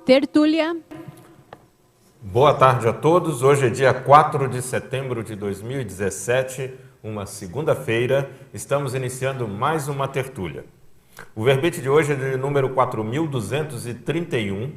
Tertúlia. Boa tarde a todos. Hoje é dia 4 de setembro de 2017, uma segunda-feira. Estamos iniciando mais uma tertúlia. O verbete de hoje é de número 4.231.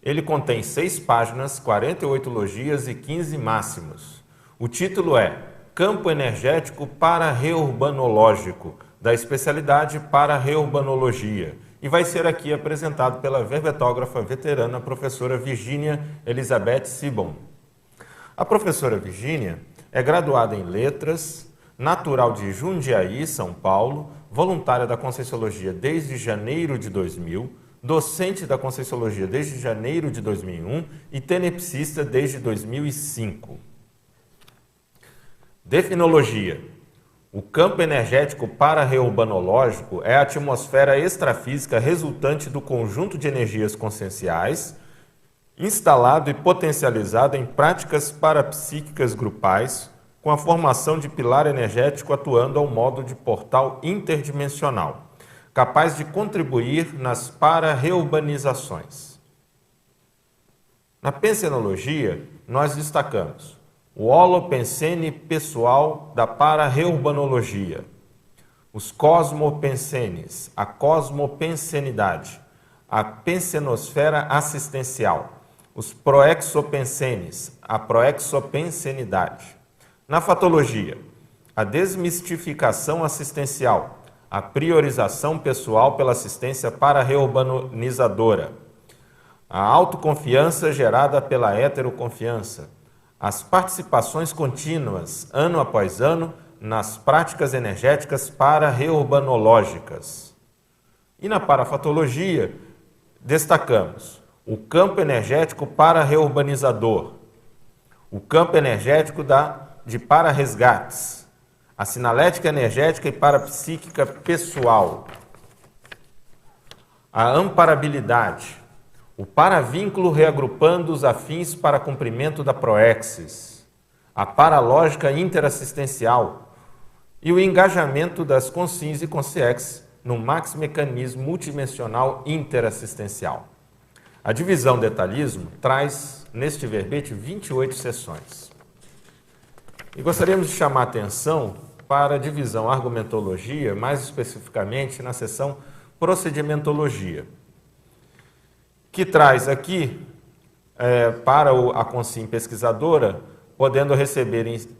Ele contém 6 páginas, 48 logias e 15 máximos. O título é Campo Energético Para-Reurbanológico, da especialidade Para-Reurbanologia, e vai ser aqui apresentado pela verbetógrafa veterana, professora Virgínia Elizabeth Sibon. A professora Virgínia é graduada em Letras, natural de Jundiaí, São Paulo, voluntária da Conscienciologia desde janeiro de 2000, docente da Conscienciologia desde janeiro de 2001 e tenepsista desde 2005. Definologia. O campo energético para-reurbanológico é a atmosfera extrafísica resultante do conjunto de energias conscienciais instalado e potencializado em práticas parapsíquicas grupais, com a formação de pilar energético atuando ao modo de portal interdimensional, capaz de contribuir nas para-reurbanizações. Na pensenologia, nós destacamos o holopensene pessoal da para-reurbanologia, os cosmopensenes, a cosmopensenidade, a pensenosfera assistencial, os proexopensenes, a proexopensenidade. Na fatologia, a desmistificação assistencial, a priorização pessoal pela assistência para-reurbanizadora, a autoconfiança gerada pela heteroconfiança, as participações contínuas, ano após ano, nas práticas energéticas para-reurbanológicas. E na parafatologia, destacamos o campo energético para-reurbanizador, o campo energético de para-resgates, a sinalética energética e parapsíquica pessoal, a amparabilidade, o paravínculo reagrupando os afins para cumprimento da proexis, a paralógica interassistencial e o engajamento das consciências e consciex no maximecanismo multidimensional interassistencial. A divisão detalhismo traz, neste verbete, 28 seções. E gostaríamos de chamar a atenção para a divisão argumentologia, mais especificamente na seção procedimentologia, que traz aqui, para a consciência pesquisadora, podendo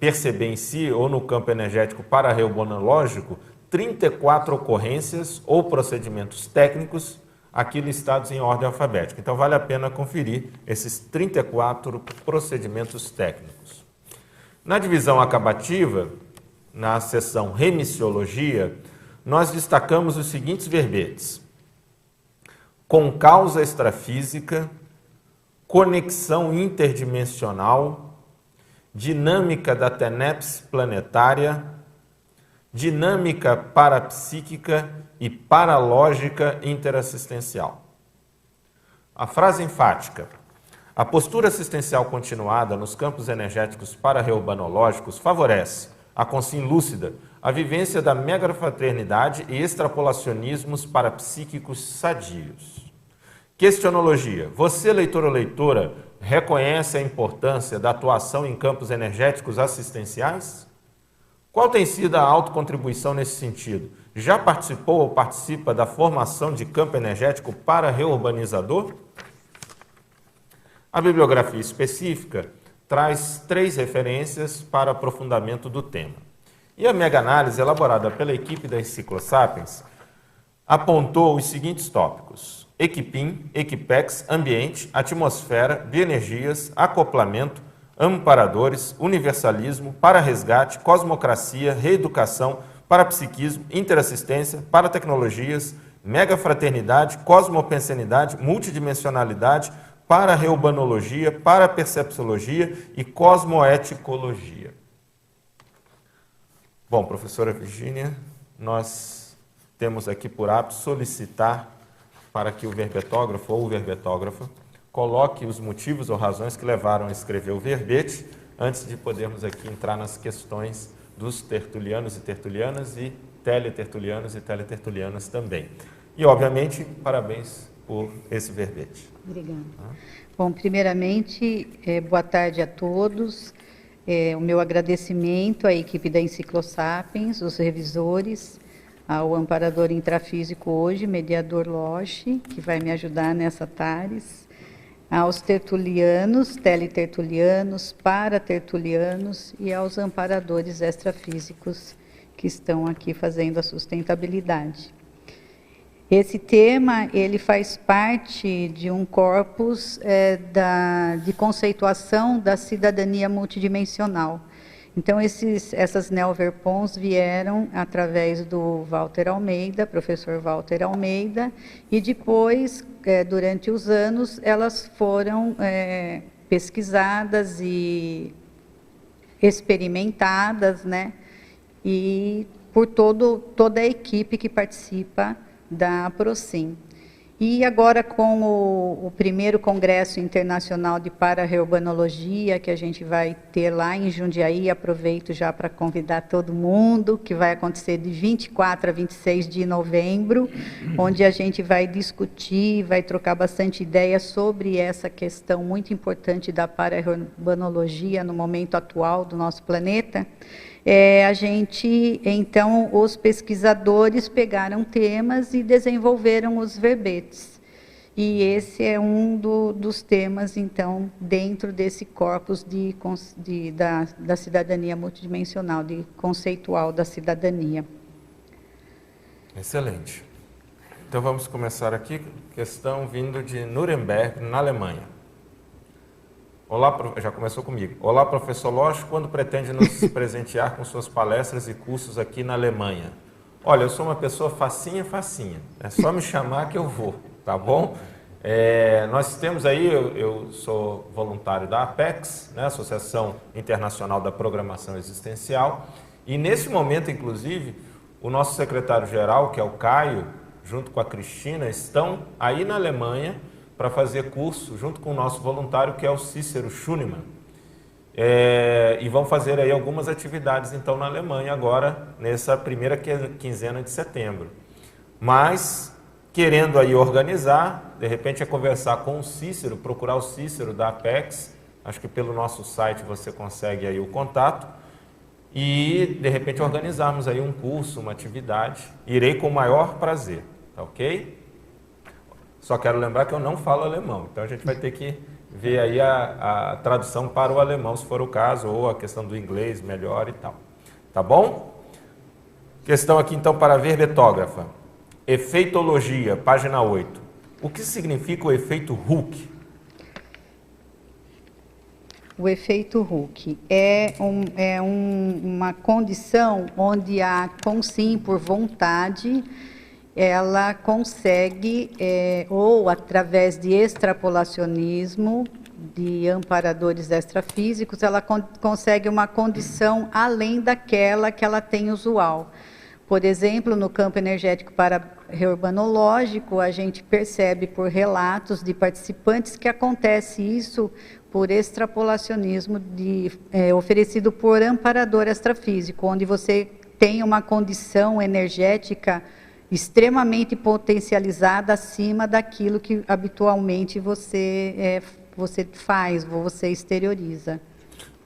perceber em si, ou no campo energético para-reurbanológico, 34 ocorrências ou procedimentos técnicos, aqui listados em ordem alfabética. Então, vale a pena conferir esses 34 procedimentos técnicos. Na divisão acabativa, na seção remissiologia, nós destacamos os seguintes verbetes: com causa extrafísica, conexão interdimensional, dinâmica da TENEPS planetária, dinâmica parapsíquica e paralógica interassistencial. A frase enfática: a postura assistencial continuada nos campos energéticos para-reurbanológicos favorece a consciência lúcida, a vivência da megafraternidade e extrapolacionismos parapsíquicos sadios. Questionologia. Você, leitor ou leitora, reconhece a importância da atuação em campos energéticos assistenciais? Qual tem sido a autocontribuição nesse sentido? Já participou ou participa da formação de campo energético para-reurbanizador? A bibliografia específica traz 3 referências para aprofundamento do tema. E a mega-análise, elaborada pela equipe da Enciclosapiens, apontou os seguintes tópicos: Equipim, Equipex, Ambiente, Atmosfera, Bioenergias, Acoplamento, Amparadores, Universalismo, Para-Resgate, Cosmocracia, Reeducação, Parapsiquismo, Interassistência, Paratecnologias, Megafraternidade, Cosmopensenidade, Multidimensionalidade, Para-Reurbanologia, Parapercepciologia e Cosmoeticologia. Bom, professora Virgínia, nós temos aqui por hábito solicitar para que o verbetógrafo ou verbetógrafa coloque os motivos ou razões que levaram a escrever o verbete, antes de podermos aqui entrar nas questões dos tertulianos e tertulianas e teletertulianos e teletertulianas também. E, obviamente, parabéns por esse verbete. Obrigada. Bom, primeiramente, boa tarde a todos. O meu agradecimento à equipe da Enciclosapiens, os revisores, ao amparador intrafísico hoje, mediador Loche, que vai me ajudar nessa TARES, aos tertulianos, teletertulianos, paratertulianos e aos amparadores extrafísicos que estão aqui fazendo a sustentabilidade. Esse tema, ele faz parte de um corpus de conceituação da cidadania multidimensional. Então, essas neoverpons vieram através do Walter Almeida, professor Walter Almeida, e depois, durante os anos, elas foram pesquisadas e experimentadas, né? E por toda a equipe que participa da Procim. E agora com o primeiro Congresso Internacional de Para-Reurbanologia, que a gente vai ter lá em Jundiaí, aproveito já para convidar todo mundo, que vai acontecer de 24 a 26 de novembro, onde a gente vai discutir, vai trocar bastante ideia sobre essa questão muito importante da para-reurbanologia no momento atual do nosso planeta. Então, os pesquisadores pegaram temas e desenvolveram os verbetes. E esse é um dos temas, então, dentro desse corpus da cidadania multidimensional, de conceitual da cidadania. Excelente. Então, vamos começar aqui, questão vindo de Nuremberg, na Alemanha. Olá, já começou comigo. Olá, professor Loche, quando pretende nos presentear com suas palestras e cursos aqui na Alemanha? Olha, eu sou uma pessoa facinha. É só me chamar que eu vou, tá bom? Nós temos aí, eu sou voluntário da APEX, né, Associação Internacional da Programação Existencial, e nesse momento, inclusive, o nosso secretário-geral, que é o Caio, junto com a Cristina, estão aí na Alemanha para fazer curso junto com o nosso voluntário, que é o Cícero Schunemann. E vão fazer aí algumas atividades, então, na Alemanha agora, nessa primeira quinzena de setembro. Mas, querendo aí organizar, de repente conversar com o Cícero, procurar o Cícero da Apex, acho que pelo nosso site você consegue aí o contato, e, de repente, organizarmos aí um curso, uma atividade. Irei com o maior prazer, tá ok? Só quero lembrar que eu não falo alemão, então a gente vai ter que ver aí a tradução para o alemão, se for o caso, ou a questão do inglês melhor e tal. Tá bom? Questão aqui então para a verbetógrafa. Efeitologia, página 8. O que significa o efeito Hooke? O efeito Hooke é uma condição onde a consim por vontade ela consegue, ou através de extrapolacionismo, de amparadores extrafísicos, ela consegue uma condição além daquela que ela tem usual. Por exemplo, no campo energético para-reurbanológico, a gente percebe por relatos de participantes que acontece isso por extrapolacionismo oferecido por amparador extrafísico, onde você tem uma condição energética extremamente potencializada acima daquilo que habitualmente você faz, você exterioriza.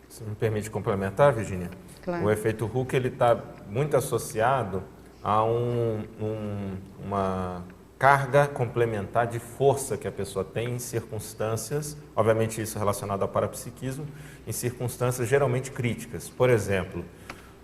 Você me permite complementar, Virginia? Claro. O efeito Hooke está muito associado a uma carga complementar de força que a pessoa tem em circunstâncias, obviamente isso relacionado ao parapsiquismo, em circunstâncias geralmente críticas. Por exemplo,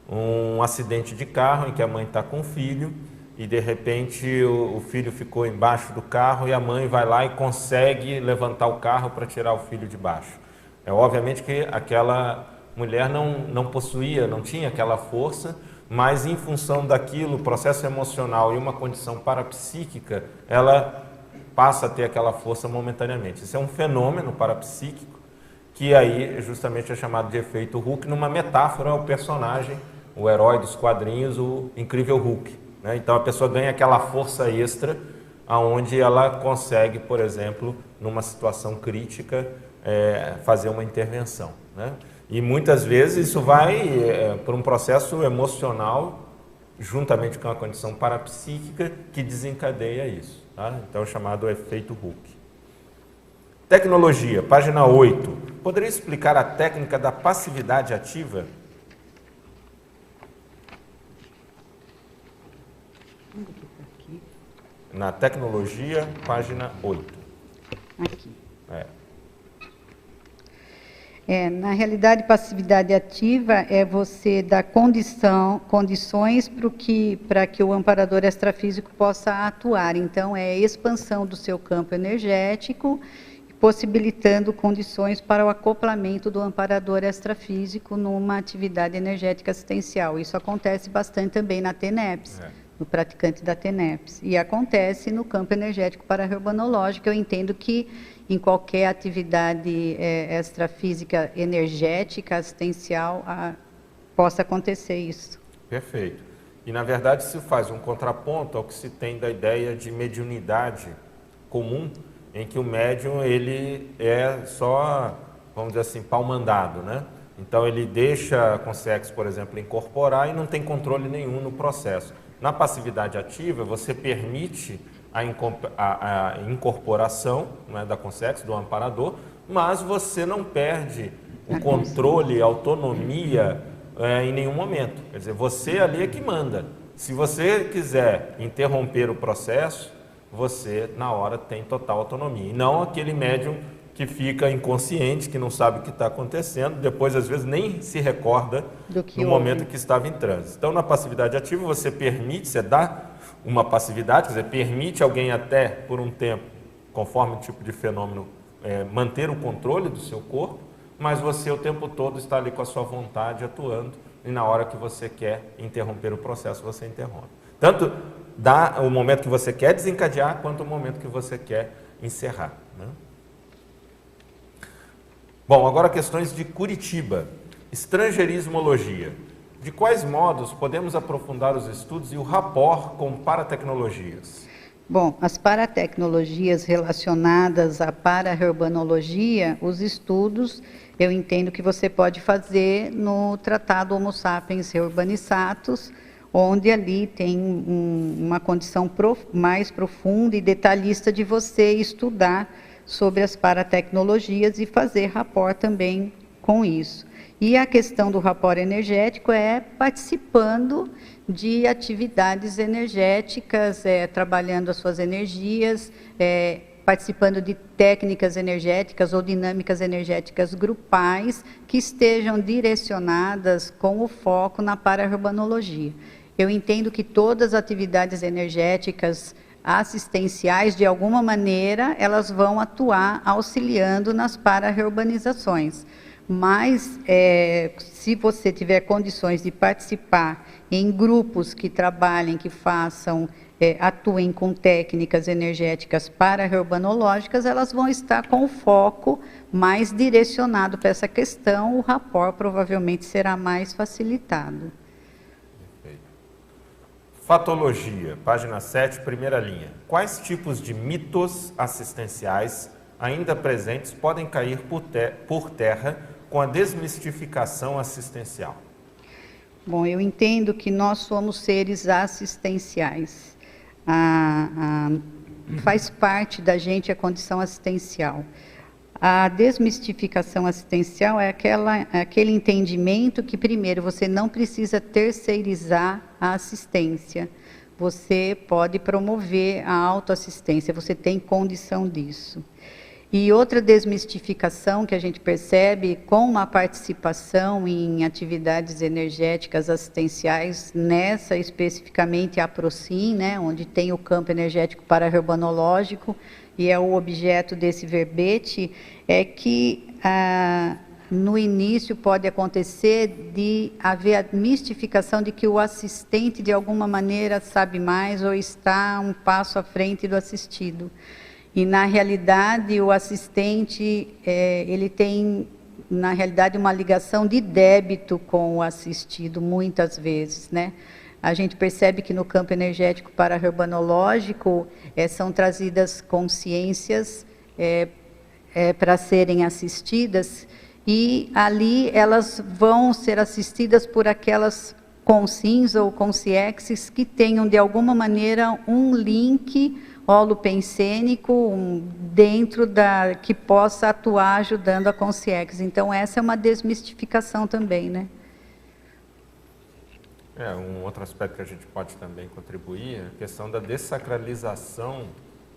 um acidente de carro em que a mãe está com o filho, e de repente o filho ficou embaixo do carro e a mãe vai lá e consegue levantar o carro para tirar o filho de baixo. Obviamente que aquela mulher não tinha aquela força, mas em função daquilo, processo emocional e uma condição parapsíquica, ela passa a ter aquela força momentaneamente. Isso é um fenômeno parapsíquico que aí justamente é chamado de efeito Hooke, numa metáfora ao personagem, o herói dos quadrinhos, o incrível Hulk. Então a pessoa ganha aquela força extra, aonde ela consegue, por exemplo, numa situação crítica, fazer uma intervenção, né? E muitas vezes isso vai por um processo emocional juntamente com a condição parapsíquica que desencadeia isso. Tá? Então, é chamado efeito Hooke. Tecnologia, página 8. Poderia explicar a técnica da passividade ativa? Aqui. Na tecnologia, página 8. Aqui. É. Na realidade, passividade ativa é você dar condições para que o amparador extrafísico possa atuar. Então, é a expansão do seu campo energético, possibilitando condições para o acoplamento do amparador extrafísico numa atividade energética assistencial. Isso acontece bastante também na TENEPS, no praticante da TENEPS. E acontece no campo energético para-reurbanológico. Eu entendo que em qualquer atividade extrafísica energética assistencial possa acontecer isso. Perfeito. E, na verdade, se faz um contraponto ao que se tem da ideia de mediunidade comum, em que o médium ele é só, vamos dizer assim, pau-mandado, né? Então, ele deixa a consciência, por exemplo, incorporar e não tem controle nenhum no processo. Na passividade ativa, você permite a incorporação, né, da consciência, do amparador, mas você não perde o controle, a autonomia em nenhum momento. Quer dizer, você ali é que manda. Se você quiser interromper o processo, você, na hora, tem total autonomia. E não aquele médium que fica inconsciente, que não sabe o que está acontecendo, depois, às vezes, nem se recorda do momento que estava em trânsito. Então, na passividade ativa, você permite, você dá uma passividade, quer dizer, permite alguém até, por um tempo, conforme o tipo de fenômeno, manter o controle do seu corpo, mas você, o tempo todo, está ali com a sua vontade atuando, e na hora que você quer interromper o processo, você interrompe. Tanto dá o momento que você quer desencadear, quanto o momento que você quer encerrar, né? Bom, agora questões de Curitiba. Estrangeirismologia. De quais modos podemos aprofundar os estudos e o rapport com paratecnologias? Bom, as paratecnologias relacionadas à para-reurbanologia, os estudos, eu entendo que você pode fazer no Tratado Homo Sapiens Reurbanizatus, onde ali tem uma condição mais profunda e detalhista de você estudar sobre as paratecnologias e fazer rapport também com isso. E a questão do rapport energético é participando de atividades energéticas, trabalhando as suas energias, participando de técnicas energéticas ou dinâmicas energéticas grupais que estejam direcionadas com o foco na para-urbanologia. Eu entendo que todas as atividades energéticas assistenciais, de alguma maneira, elas vão atuar auxiliando nas para-reurbanizações. Mas, se você tiver condições de participar em grupos que trabalhem, que façam, atuem com técnicas energéticas para-reurbanológicas, elas vão estar com o foco mais direcionado para essa questão, o rapport provavelmente será mais facilitado. Fatologia, página 7, primeira linha. Quais tipos de mitos assistenciais ainda presentes podem cair por terra com a desmistificação assistencial? Bom, eu entendo que nós somos seres assistenciais. Faz parte da gente a condição assistencial. A desmistificação assistencial é aquele entendimento que, primeiro, você não precisa terceirizar a assistência. Você pode promover a autoassistência, você tem condição disso. E outra desmistificação que a gente percebe com a participação em atividades energéticas assistenciais, nessa especificamente a Procin, né, onde tem o campo energético para-reurbanológico, e é o objeto desse verbete, é que no início pode acontecer de haver a mistificação de que o assistente de alguma maneira sabe mais ou está um passo à frente do assistido. E na realidade o assistente, ele tem na realidade uma ligação de débito com o assistido muitas vezes, né? A gente percebe que no campo energético para-reurbanológico são trazidas consciências para serem assistidas, e ali elas vão ser assistidas por aquelas consins ou consciexes que tenham, de alguma maneira, um link holopensênico dentro que possa atuar ajudando a consciex. Então, essa é uma desmistificação também, né? Um outro aspecto que a gente pode também contribuir é a questão da dessacralização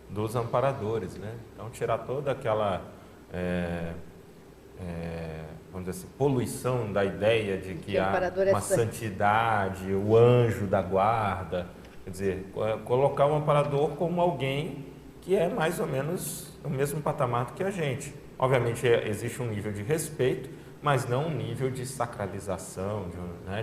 dos amparadores, né? Então, tirar toda aquela, vamos dizer assim, poluição da ideia de que há uma santidade, o anjo da guarda, quer dizer, colocar o amparador como alguém que é mais ou menos o mesmo patamar que a gente. Obviamente, existe um nível de respeito, mas não um nível de sacralização,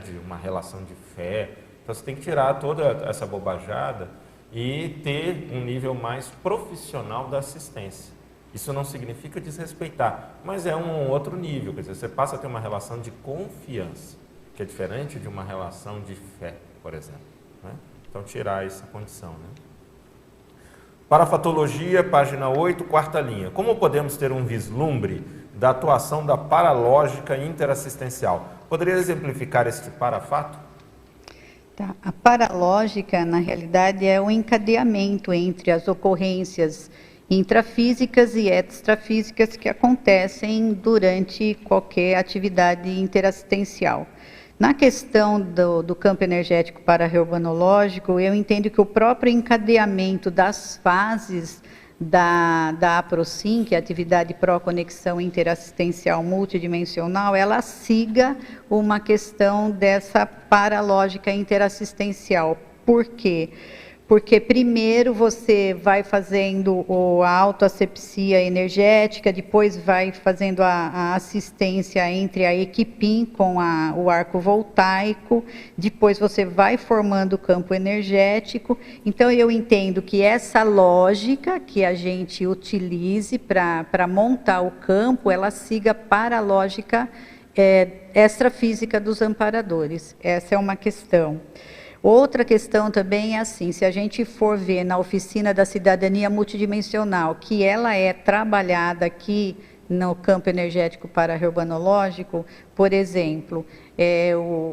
de uma relação de fé. Então, você tem que tirar toda essa bobajada e ter um nível mais profissional da assistência. Isso não significa desrespeitar, mas é um outro nível, quer dizer, você passa a ter uma relação de confiança, que é diferente de uma relação de fé, por exemplo, né? Então, tirar essa condição, né? Parafatologia, página 8, quarta linha. Como podemos ter um vislumbre da atuação da paralógica interassistencial? Poderia exemplificar este parafato? Tá. A paralógica, na realidade, é o encadeamento entre as ocorrências intrafísicas e extrafísicas que acontecem durante qualquer atividade interassistencial. Na questão do campo energético para-reurbanológico, eu entendo que o próprio encadeamento das fases da APROSIM, que é a atividade pró-conexão interassistencial multidimensional, ela siga uma questão dessa paralógica interassistencial. Por quê? Porque primeiro você vai fazendo a autoasepsia energética, depois vai fazendo a assistência entre a equipim com o arco voltaico, depois você vai formando o campo energético. Então, eu entendo que essa lógica que a gente utilize para montar o campo, ela siga para a lógica extrafísica dos amparadores. Essa é uma questão. Outra questão também é assim, se a gente for ver na oficina da cidadania multidimensional, que ela é trabalhada aqui no campo energético para-reurbanológico, por exemplo,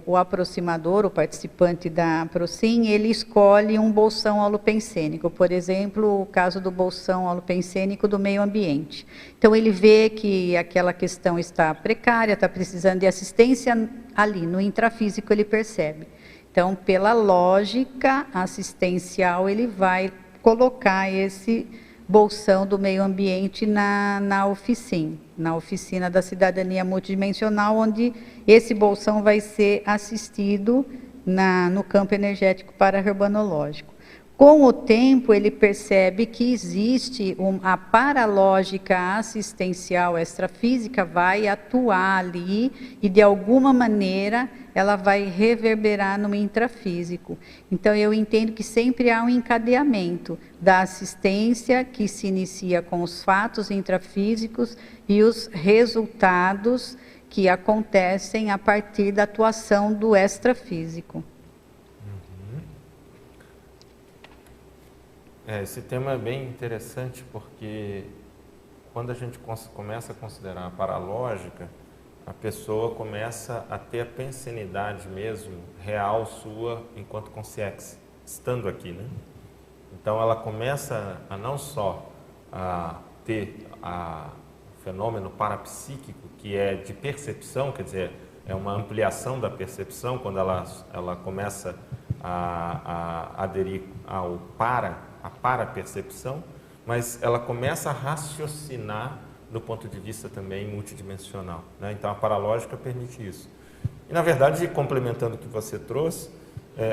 o aproximador, o participante da APROSIM, ele escolhe um bolsão holopensênico, por exemplo, o caso do bolsão holopensênico do meio ambiente. Então, ele vê que aquela questão está precária, está precisando de assistência ali, no intrafísico ele percebe. Então, pela lógica assistencial, ele vai colocar esse bolsão do meio ambiente na oficina da cidadania multidimensional, onde esse bolsão vai ser assistido no campo energético para-reurbanológico. Com o tempo, ele percebe que existe a paralógica assistencial extrafísica vai atuar ali e, de alguma maneira, ela vai reverberar no intrafísico. Então, eu entendo que sempre há um encadeamento da assistência que se inicia com os fatos intrafísicos e os resultados que acontecem a partir da atuação do extrafísico. Esse tema é bem interessante porque quando a gente começa a considerar a paralógica, a pessoa começa a ter a pensenidade mesmo, real sua, enquanto consciex, estando aqui, né? Então ela começa a não só a ter o fenômeno parapsíquico, que é de percepção, quer dizer, é uma ampliação da percepção, quando ela começa a aderir ao a para-percepção, mas ela começa a raciocinar do ponto de vista também multidimensional, né? Então, a paralógica permite isso. E, na verdade, complementando o que você trouxe,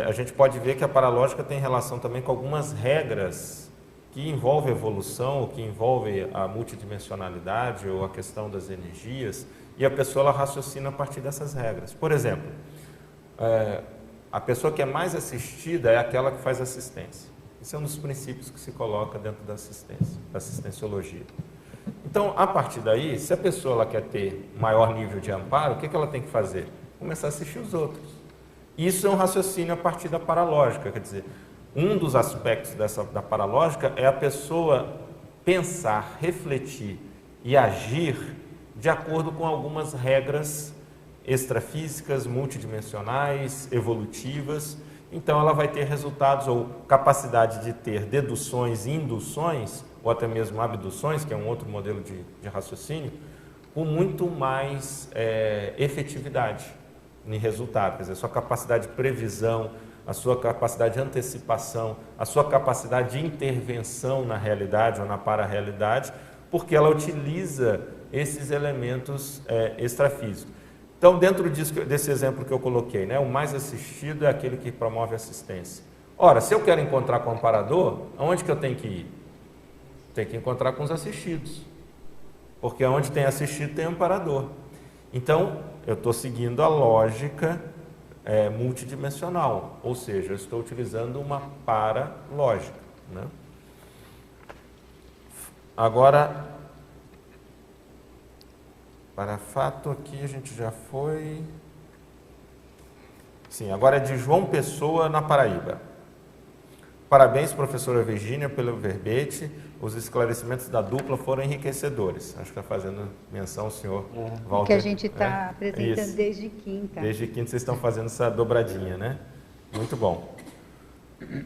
a gente pode ver que a paralógica tem relação também com algumas regras que envolvem evolução, ou que envolvem a multidimensionalidade, ou a questão das energias, e a pessoa ela raciocina a partir dessas regras. Por exemplo, a pessoa que é mais assistida é aquela que faz assistência. Esse é um dos princípios que se coloca dentro da assistência, da assistenciologia. Então, a partir daí, se a pessoa ela quer ter maior nível de amparo, o que ela tem que fazer? Começar a assistir os outros. Isso é um raciocínio a partir da paralógica, quer dizer, um dos aspectos da paralógica é a pessoa pensar, refletir e agir de acordo com algumas regras extrafísicas, multidimensionais, evolutivas. Então, ela vai ter resultados ou capacidade de ter deduções e induções, ou até mesmo abduções, que é um outro modelo de raciocínio, com muito mais efetividade em resultado. Quer dizer, a sua capacidade de previsão, a sua capacidade de antecipação, a sua capacidade de intervenção na realidade ou na para-realidade, porque ela utiliza esses elementos extrafísicos. Então, dentro desse exemplo que eu coloquei, né, o mais assistido é aquele que promove assistência. Ora, se eu quero encontrar com o amparador, aonde que eu tenho que ir? Tem que encontrar com os assistidos, porque onde tem assistido tem amparador. Então, eu estou seguindo a lógica multidimensional, ou seja, eu estou utilizando uma paralógica, né? Agora, para fato aqui a gente já foi... Sim, agora é de João Pessoa, na Paraíba. Parabéns, professora Virgínia, pelo verbete. Os esclarecimentos da dupla foram enriquecedores. Acho que está fazendo menção o senhor Walter. Que a gente está apresentando Isso. desde quinta. Desde quinta vocês estão fazendo essa dobradinha, né? Muito bom.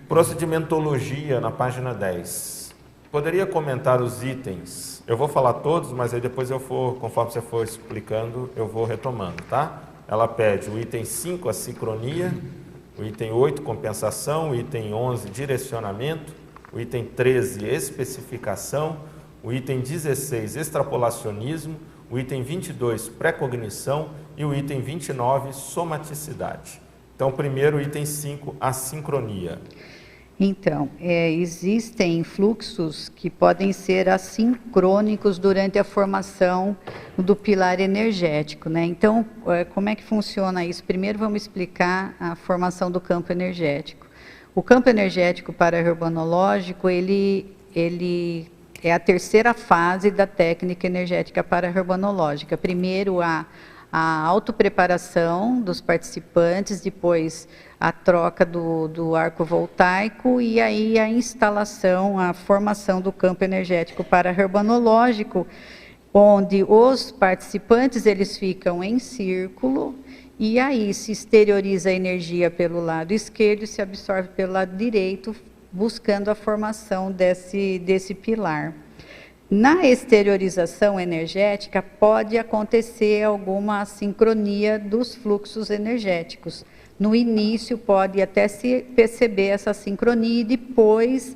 Procedimentologia, na página 10. Poderia comentar os itens? Eu vou falar todos, mas aí depois conforme você for explicando, eu vou retomando, tá? Ela pede o item 5, a sincronia, o item 8, compensação, o item 11, direcionamento, o item 13, especificação, o item 16, extrapolacionismo, o item 22, precognição e o item 29, somaticidade. Então, primeiro, o item 5, a sincronia. Então, existem fluxos que podem ser assincrônicos durante a formação do pilar energético, né? Então, como é que funciona isso? Primeiro, vamos explicar a formação do campo energético. O campo energético para-herbanológico, ele é a terceira fase da técnica energética para-herbanológica. Primeiro, a autopreparação dos participantes, depois a troca do arco voltaico e aí a instalação, a formação do campo energético para-herbanológico, onde os participantes eles ficam em círculo e aí se exterioriza a energia pelo lado esquerdo e se absorve pelo lado direito, buscando a formação desse pilar. Na exteriorização energética, pode acontecer alguma sincronia dos fluxos energéticos. No início, pode até se perceber essa sincronia e depois,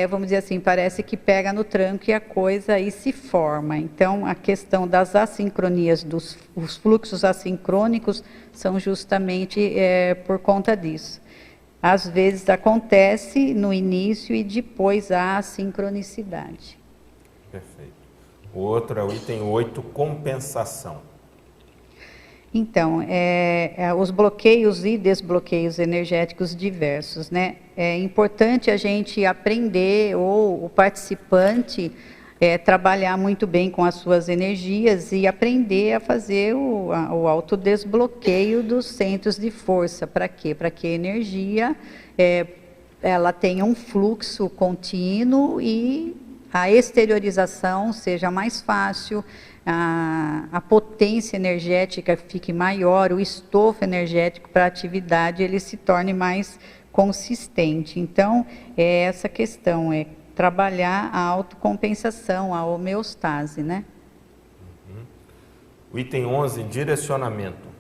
vamos dizer assim, parece que pega no tranco e a coisa aí se forma. Então, a questão das assincronias, os fluxos assincrônicos, são justamente por conta disso. Às vezes acontece no início e depois há a sincronicidade. Perfeito. O outro é o item 8, compensação. Então, os bloqueios e desbloqueios energéticos diversos, né? É importante a gente aprender, ou o participante trabalhar muito bem com as suas energias e aprender a fazer o autodesbloqueio dos centros de força. Para quê? Para que a energia ela tenha um fluxo contínuo e a exteriorização seja mais fácil, a potência energética fique maior, o estofo energético para a atividade ele se torne mais consistente. Então, essa questão, trabalhar a autocompensação, a homeostase, né? O item 11, direcionamento.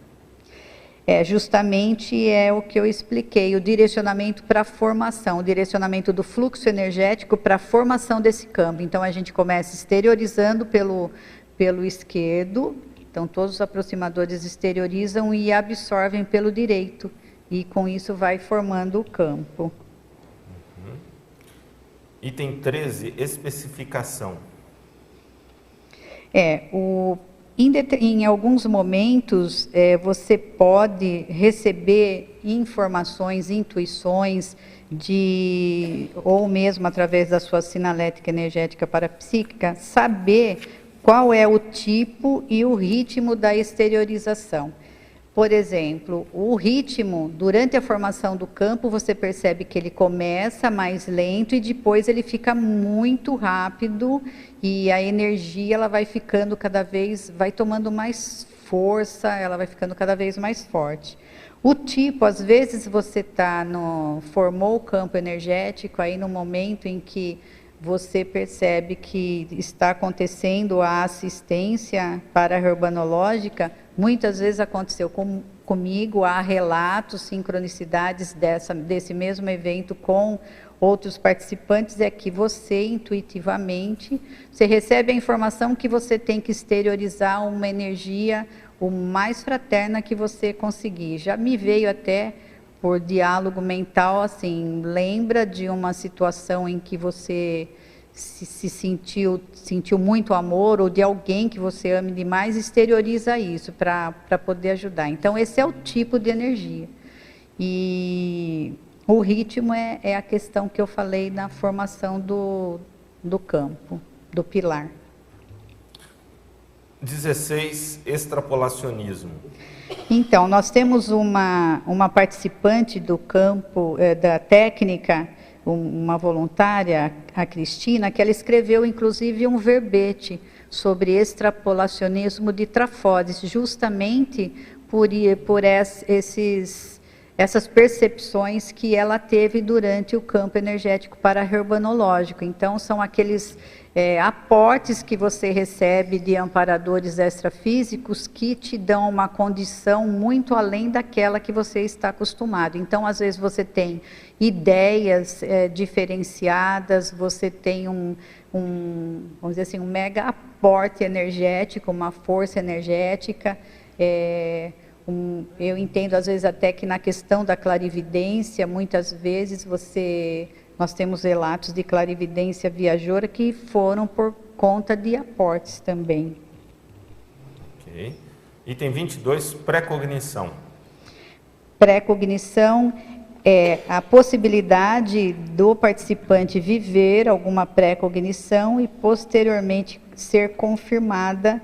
Justamente o que eu expliquei, o direcionamento para a formação, o direcionamento do fluxo energético para a formação desse campo. Então, a gente começa exteriorizando pelo esquerdo, então todos os aproximadores exteriorizam e absorvem pelo direito, e com isso vai formando o campo. Item 13, especificação. Em alguns momentos, você pode receber informações, intuições, ou mesmo através da sua sinalética energética parapsíquica, saber qual é o tipo e o ritmo da exteriorização. Por exemplo, o ritmo, durante a formação do campo, você percebe que ele começa mais lento e depois ele fica muito rápido e a energia ela vai ficando cada vez, vai tomando mais força, ela vai ficando cada vez mais forte. O tipo, às vezes você formou o campo energético, aí no momento em que você percebe que está acontecendo a assistência para-herbanológica, muitas vezes aconteceu comigo, há relatos, sincronicidades desse mesmo evento com outros participantes, é que você, intuitivamente, você recebe a informação que você tem que exteriorizar uma energia o mais fraterna que você conseguir. Já me veio até por diálogo mental, assim, lembra de uma situação em que você se sentiu muito amor, ou de alguém que você ame demais, exterioriza isso para poder ajudar. Então, esse é o tipo de energia. E o ritmo é a questão que eu falei na formação do campo, do pilar. 16, extrapolacionismo. Então, nós temos uma participante do campo, da técnica, uma voluntária, a Cristina, que ela escreveu, inclusive, um verbete sobre extrapolacionismo de Trafores, justamente por essas percepções que ela teve durante o campo energético para-herbanológico. Então, são aqueles aportes que você recebe de amparadores extrafísicos que te dão uma condição muito além daquela que você está acostumado. Então, às vezes, você tem ideias diferenciadas, você tem vamos dizer assim, um mega aporte energético, uma força energética. Eu entendo, às vezes, até que na questão da clarividência, muitas vezes nós temos relatos de clarividência viajoura que foram por conta de aportes também. Ok. Item 22, pré-cognição. Pré-cognição é a possibilidade do participante viver alguma pré-cognição e posteriormente ser confirmada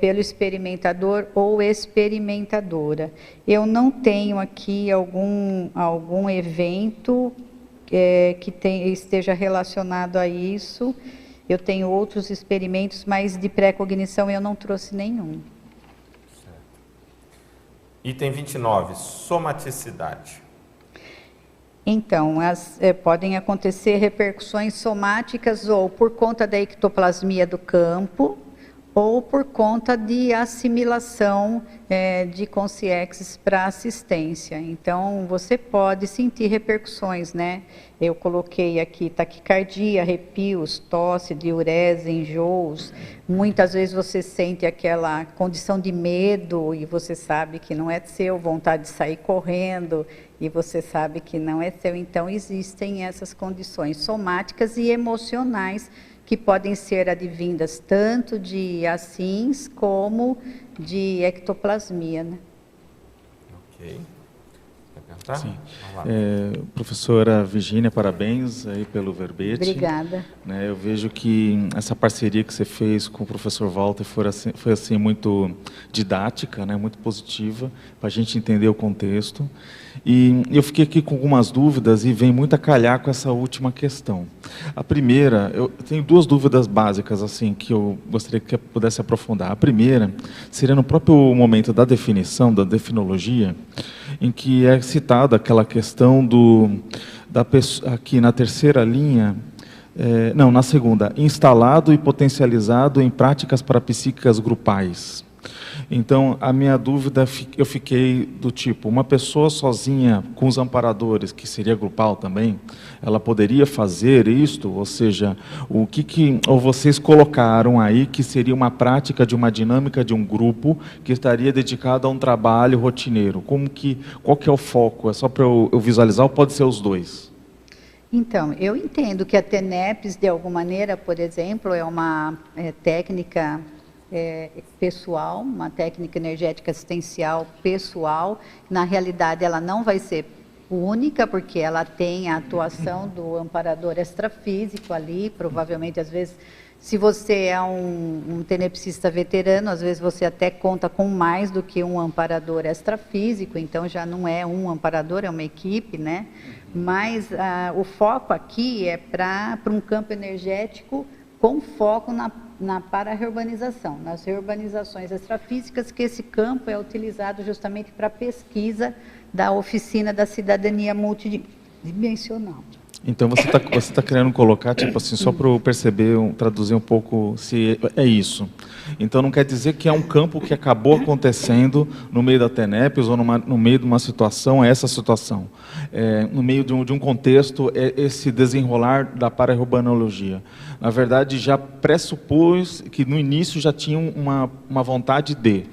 pelo experimentador ou experimentadora. Eu não tenho aqui algum evento que esteja relacionado a isso. Eu tenho outros experimentos, mas de pré-cognição eu não trouxe nenhum. Certo. Item 29, somaticidade. Então, podem acontecer repercussões somáticas ou por conta da ectoplasmia do campo, ou por conta de assimilação de consciências para assistência. Então, você pode sentir repercussões, né? Eu coloquei aqui taquicardia, arrepios, tosse, diurese, enjoos. Muitas vezes você sente aquela condição de medo e você sabe que não é seu, vontade de sair correndo e você sabe que não é seu. Então, existem essas condições somáticas e emocionais que podem ser advindas tanto de assins como de ectoplasmia, né? Ok. Quer perguntar? Sim. Professora Virgínia, parabéns aí pelo verbete. Obrigada. Eu vejo que essa parceria que você fez com o professor Walter foi assim, muito didática, né, muito positiva, para a gente entender o contexto. E eu fiquei aqui com algumas dúvidas e vem muito a calhar com essa última questão. A primeira, eu tenho duas dúvidas básicas assim que eu gostaria que pudesse aprofundar. A primeira seria no próprio momento da definição, da definologia, em que é citada aquela questão da pessoa, aqui na terceira linha, não, na segunda, instalado e potencializado em práticas parapsíquicas grupais. Então, a minha dúvida, eu fiquei do tipo, uma pessoa sozinha com os amparadores, que seria grupal também, ela poderia fazer isto? Ou seja, ou vocês colocaram aí que seria uma prática de uma dinâmica de um grupo que estaria dedicado a um trabalho rotineiro? Qual que é o foco? É só para eu visualizar ou pode ser os dois? Então, eu entendo que a TENEPS, de alguma maneira, por exemplo, é uma técnica pessoal, uma técnica energética assistencial pessoal. Na realidade, ela não vai ser única, porque ela tem a atuação do amparador extrafísico ali, provavelmente, às vezes, se você é um tenepsista veterano, às vezes você até conta com mais do que um amparador extrafísico, então já não é um amparador, é uma equipe, né? Mas o foco aqui é para um campo energético com foco na para-reurbanização, nas reurbanizações extrafísicas, que esse campo é utilizado justamente para pesquisa da oficina da cidadania multidimensional. Então você tá querendo colocar, tipo assim, só para eu perceber, traduzir um pouco se é isso. Então não quer dizer que é um campo que acabou acontecendo no meio da TENEPES ou no meio de uma situação, essa situação. No meio de um contexto, esse desenrolar da para-urbanologia. Na verdade, já pressupôs que no início já tinha uma vontade de...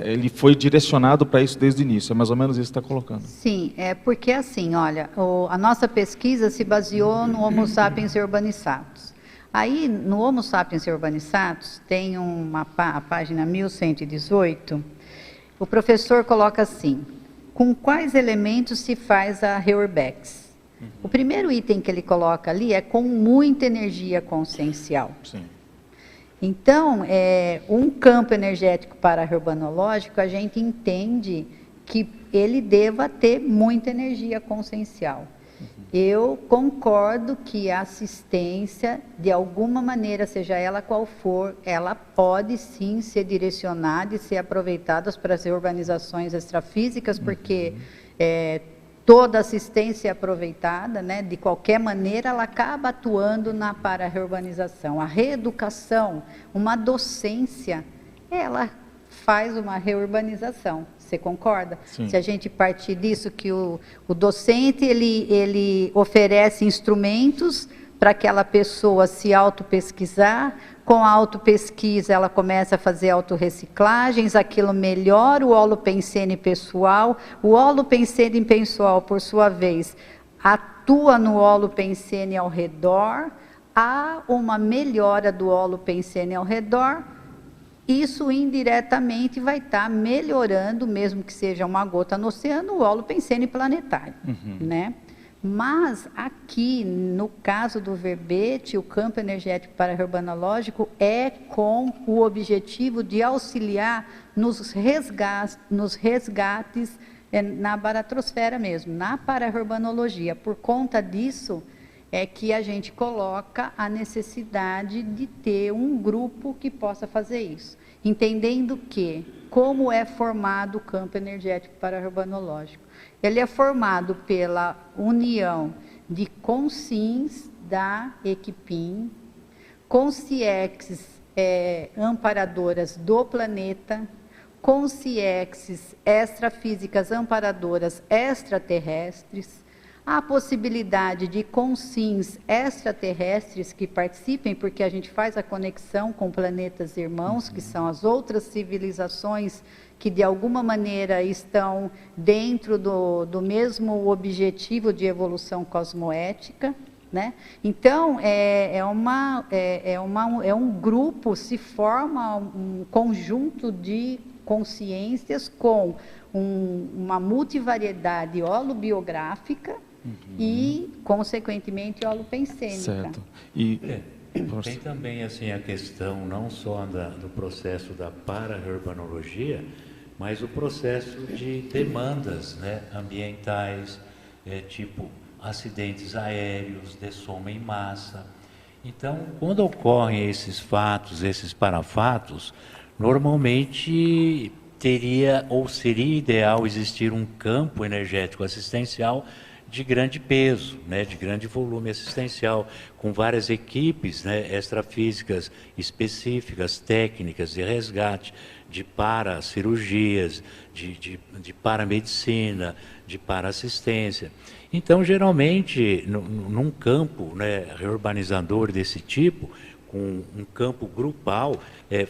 ele foi direcionado para isso desde o início, é mais ou menos isso que está colocando. Sim, porque assim, olha, a nossa pesquisa se baseou no Homo sapiens urbanizatus. Aí, no Homo sapiens urbanizatus, tem a página 1118, o professor coloca assim: com quais elementos se faz a reurbex? O primeiro item que ele coloca ali é com muita energia consciencial. Sim. Então, um campo energético para-urbanológico, a gente entende que ele deva ter muita energia consciencial. Eu concordo que a assistência, de alguma maneira, seja ela qual for, ela pode sim ser direcionada e ser aproveitada para as organizações extrafísicas, porque toda assistência é aproveitada, né? De qualquer maneira, ela acaba atuando na para-reurbanização. A reeducação, uma docência, ela faz uma reurbanização. Você concorda? Sim. Se a gente partir disso, que o docente, ele oferece instrumentos para aquela pessoa se autopesquisar. Com a autopesquisa, ela começa a fazer autorreciclagens, aquilo melhora o holopensene pessoal. O holopensene pessoal, por sua vez, atua no holopensene ao redor, há uma melhora do holopensene ao redor. Isso indiretamente vai estar melhorando, mesmo que seja uma gota no oceano, o holopensene planetário, né? Mas aqui, no caso do verbete, o campo energético para-urbanológico é com o objetivo de auxiliar nos resgates na baratrosfera mesmo, na para-urbanologia. Por conta disso, é que a gente coloca a necessidade de ter um grupo que possa fazer isso. Entendendo que, como é formado o campo energético para-urbanológico? Ele é formado pela união de consins da Equipim, consciexes amparadoras do planeta, consciexes extrafísicas amparadoras extraterrestres, a possibilidade de consins extraterrestres que participem, porque a gente faz a conexão com planetas irmãos, que são as outras civilizações que de alguma maneira estão dentro do mesmo objetivo de evolução cosmoética, né? Então, é um grupo, se forma um conjunto de consciências com uma multivariedade holobiográfica e, consequentemente, holopensênica. Certo. E tem também assim a questão não só do processo da para-urbanologia, mas o processo de demandas, né, ambientais, tipo acidentes aéreos, dessoma em massa. Então, quando ocorrem esses fatos, esses parafatos, normalmente teria ou seria ideal existir um campo energético assistencial de grande peso, né, de grande volume assistencial, com várias equipes, né, extrafísicas específicas, técnicas de resgate, de paracirurgias, de paramedicina, de paraassistência. Então, geralmente, num campo, né, reurbanizador desse tipo, com um campo grupal,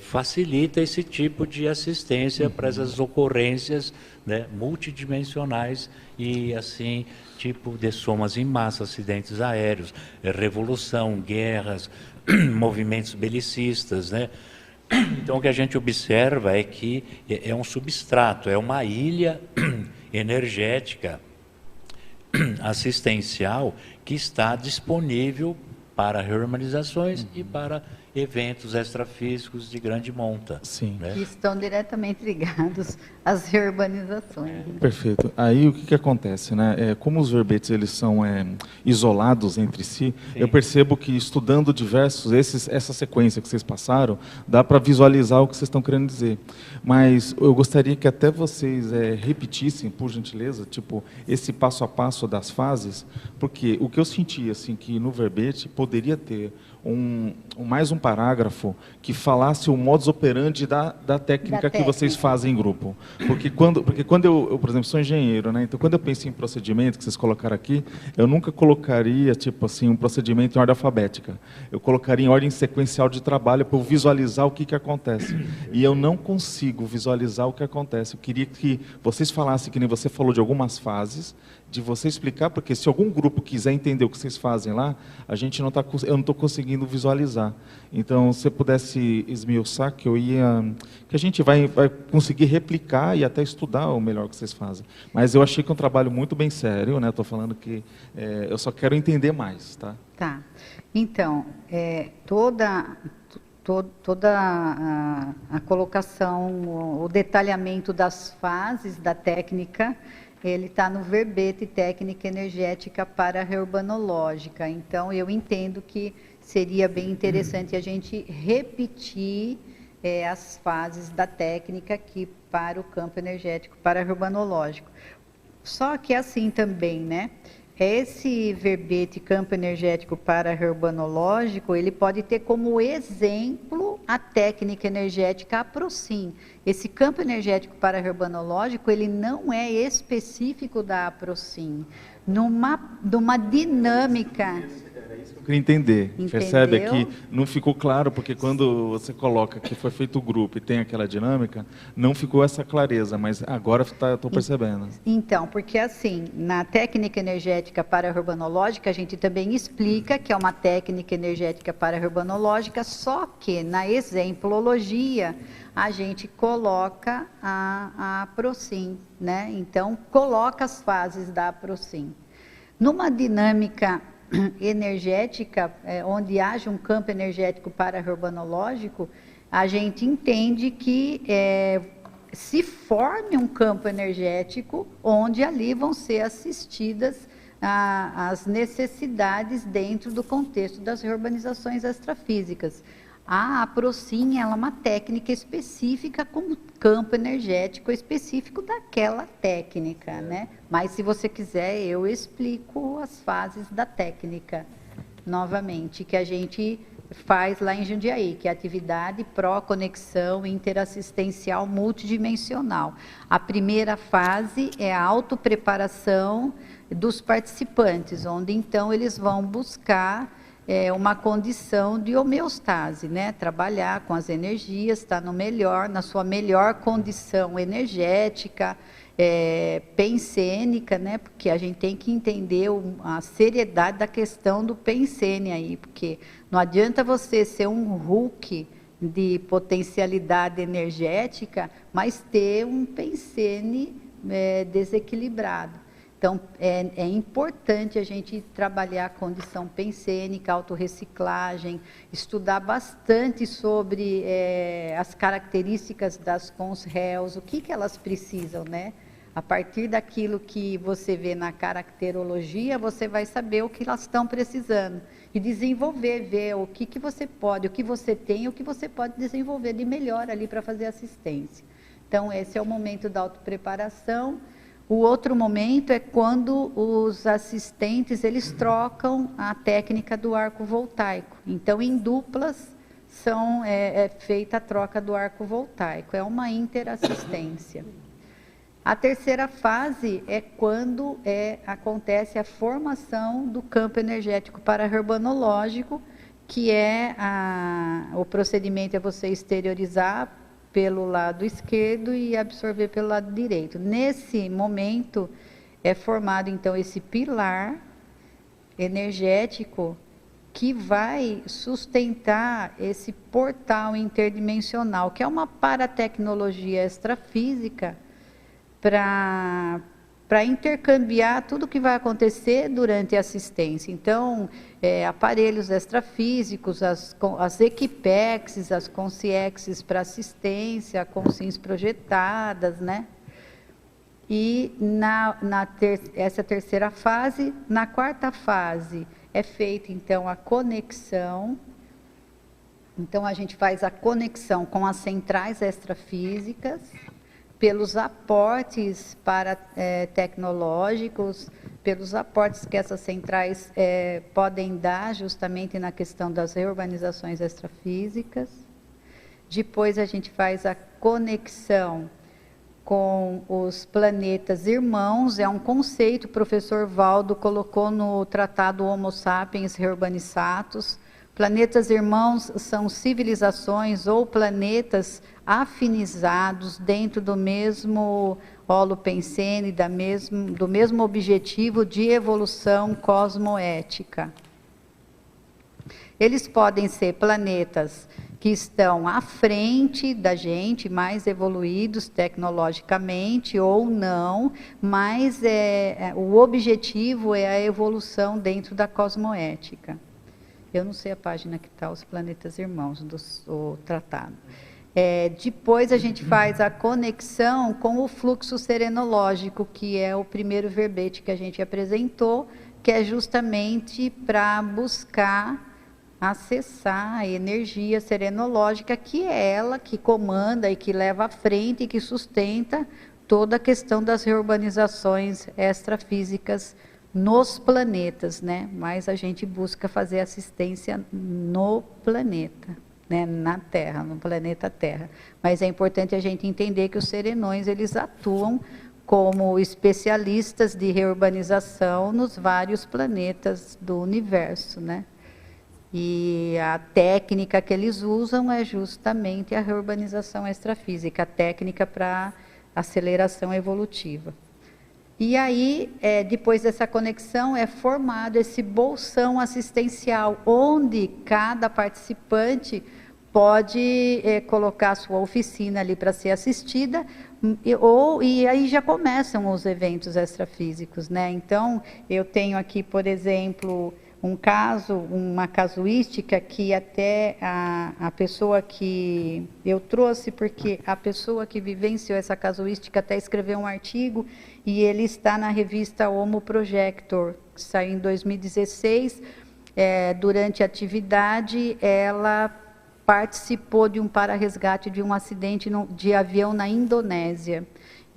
facilita esse tipo de assistência para essas ocorrências, né, multidimensionais e assim, tipo dessomas em massa, acidentes aéreos, revolução, guerras, movimentos belicistas, né? Então, o que a gente observa é que é um substrato, é uma ilha energética assistencial que está disponível para reurmanizações e para eventos extrafísicos de grande monta. Sim. Né? Que estão diretamente ligados às reurbanizações. Perfeito. Aí o que acontece, né? Como os verbetes eles são isolados entre si, Sim. eu percebo que estudando diversos essa sequência que vocês passaram, dá para visualizar o que vocês estão querendo dizer. Mas eu gostaria que até vocês repetissem, por gentileza, tipo esse passo a passo das fases, porque o que eu senti assim que no verbete poderia ter mais um parágrafo que falasse o modus operandi da técnica que vocês fazem em grupo. Porque quando eu, por exemplo, sou engenheiro, né? Então, quando eu penso em procedimento, que vocês colocaram aqui, eu nunca colocaria, tipo assim, um procedimento em ordem alfabética. Eu colocaria em ordem sequencial de trabalho para eu visualizar o que acontece. E eu não consigo visualizar o que acontece. Eu queria que vocês falassem, que nem você falou, de algumas fases, de você explicar, porque se algum grupo quiser entender o que vocês fazem lá, eu não estou conseguindo visualizar. Então, se você pudesse esmiuçar, que a gente vai conseguir replicar e até estudar o melhor que vocês fazem. Mas eu achei que é um trabalho muito bem sério, né? Estou falando que eu só quero entender mais, tá? Tá. Então, toda a colocação, o detalhamento das fases da técnica, ele está no verbete técnica energética para reurbanológica. Então, eu entendo que seria bem interessante a gente repetir as fases da técnica aqui para o campo energético para reurbanológico. Só que assim também, né? Esse verbete campo energético para reurbanológico, ele pode ter como exemplo a técnica energética APROCIM. Esse campo energético para reurbanológico, ele não é específico da APROCIM. Numa dinâmica... Eu queria entender. Entendeu? Percebe aqui? Não ficou claro, porque quando você coloca que foi feito o grupo e tem aquela dinâmica, não ficou essa clareza, mas agora estou percebendo. Então, porque assim, na técnica energética para-urbanológica, a gente também explica que é uma técnica energética para-urbanológica, só que na exemplologia a gente coloca a APROCIM, né? Então, coloca as fases da APROCIM. Numa dinâmica energética, onde haja um campo energético para-urbanológico, a gente entende que se forme um campo energético onde ali vão ser assistidas as necessidades dentro do contexto das reurbanizações extrafísicas. A APROCIM é uma técnica específica com campo energético específico daquela técnica, né? Mas se você quiser, eu explico as fases da técnica novamente, que a gente faz lá em Jundiaí, que é a atividade pró-conexão interassistencial multidimensional. A primeira fase é a autopreparação dos participantes, onde então eles vão buscar uma condição de homeostase, né? Trabalhar com as energias, estar na sua melhor condição energética, pensênica, né? Porque a gente tem que entender a seriedade da questão do pensene aí, porque não adianta você ser um Hulk de potencialidade energética, mas ter um pensene desequilibrado. Então, é importante a gente trabalhar a condição pensênica, autorreciclagem, estudar bastante sobre as características das cons-réus, o que elas precisam, né? A partir daquilo que você vê na caracterologia, você vai saber o que elas estão precisando. E desenvolver, ver o que você pode, o que você tem, o que você pode desenvolver de melhor ali para fazer assistência. Então, esse é o momento da autopreparação. O outro momento é quando os assistentes, eles trocam a técnica do arco voltaico. Então, em duplas, é feita a troca do arco voltaico. É uma interassistência. A terceira fase é quando acontece a formação do campo energético para-urbanológico, que o procedimento é você exteriorizar pelo lado esquerdo e absorver pelo lado direito. Nesse momento, é formado, então, esse pilar energético que vai sustentar esse portal interdimensional, que é uma paratecnologia extrafísica para para intercambiar tudo que vai acontecer durante a assistência. Então, aparelhos extrafísicos, as equipex, as consciex para assistência, consins projetadas, né? E essa terceira fase, na quarta fase, é feita, então, a conexão. Então, a gente faz a conexão com as centrais extrafísicas, pelos aportes tecnológicos, pelos aportes que essas centrais podem dar justamente na questão das reurbanizações extrafísicas. Depois a gente faz a conexão com os planetas irmãos, é um conceito que o professor Valdo colocou no Tratado Homo Sapiens Reurbanizatus. Planetas irmãos são civilizações ou planetas afinizados dentro do mesmo holopensene, do mesmo objetivo de evolução cosmoética. Eles podem ser planetas que estão à frente da gente, mais evoluídos tecnologicamente ou não, mas o objetivo é a evolução dentro da cosmoética. Eu não sei a página que está os planetas irmãos do tratado. Depois a gente faz a conexão com o fluxo serenológico, que é o primeiro verbete que a gente apresentou, que é justamente para buscar acessar a energia serenológica, que é ela que comanda e que leva à frente e que sustenta toda a questão das reurbanizações extrafísicas nos planetas, né? Mas a gente busca fazer assistência no planeta, né? Na Terra, no planeta Terra. Mas é importante a gente entender que os serenões, eles atuam como especialistas de reurbanização nos vários planetas do universo, né? E a técnica que eles usam é justamente a reurbanização extrafísica, a técnica para aceleração evolutiva. E aí, depois dessa conexão, é formado esse bolsão assistencial, onde cada participante pode colocar a sua oficina ali para ser assistida, e aí já começam os eventos extrafísicos, né? Então, eu tenho aqui, por exemplo, um caso, uma casuística que até a pessoa que eu trouxe, porque a pessoa que vivenciou essa casuística até escreveu um artigo, e ele está na revista Homo Projector, que saiu em 2016. Durante a atividade, ela participou de um para-resgate de um acidente de avião na Indonésia.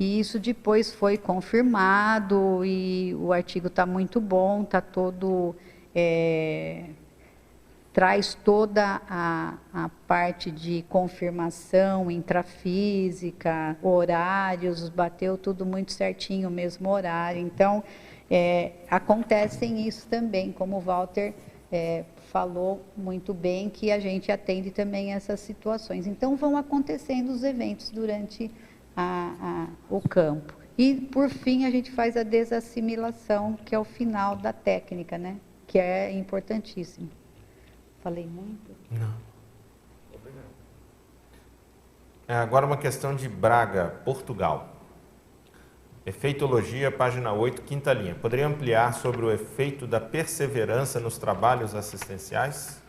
E isso depois foi confirmado, e o artigo está muito bom, está todo... traz toda a parte de confirmação intrafísica, horários, bateu tudo muito certinho, o mesmo horário. Então, acontecem isso também, como o Walter falou muito bem, que a gente atende também essas situações. Então, vão acontecendo os eventos durante o campo. E, por fim, a gente faz a desassimilação, que é o final da técnica, né? Que é importantíssimo. Falei muito? Não. Obrigado. Agora uma questão de Braga, Portugal. Efeitologia, página 8, quinta linha. Poderia ampliar sobre o efeito da perseverança nos trabalhos assistenciais?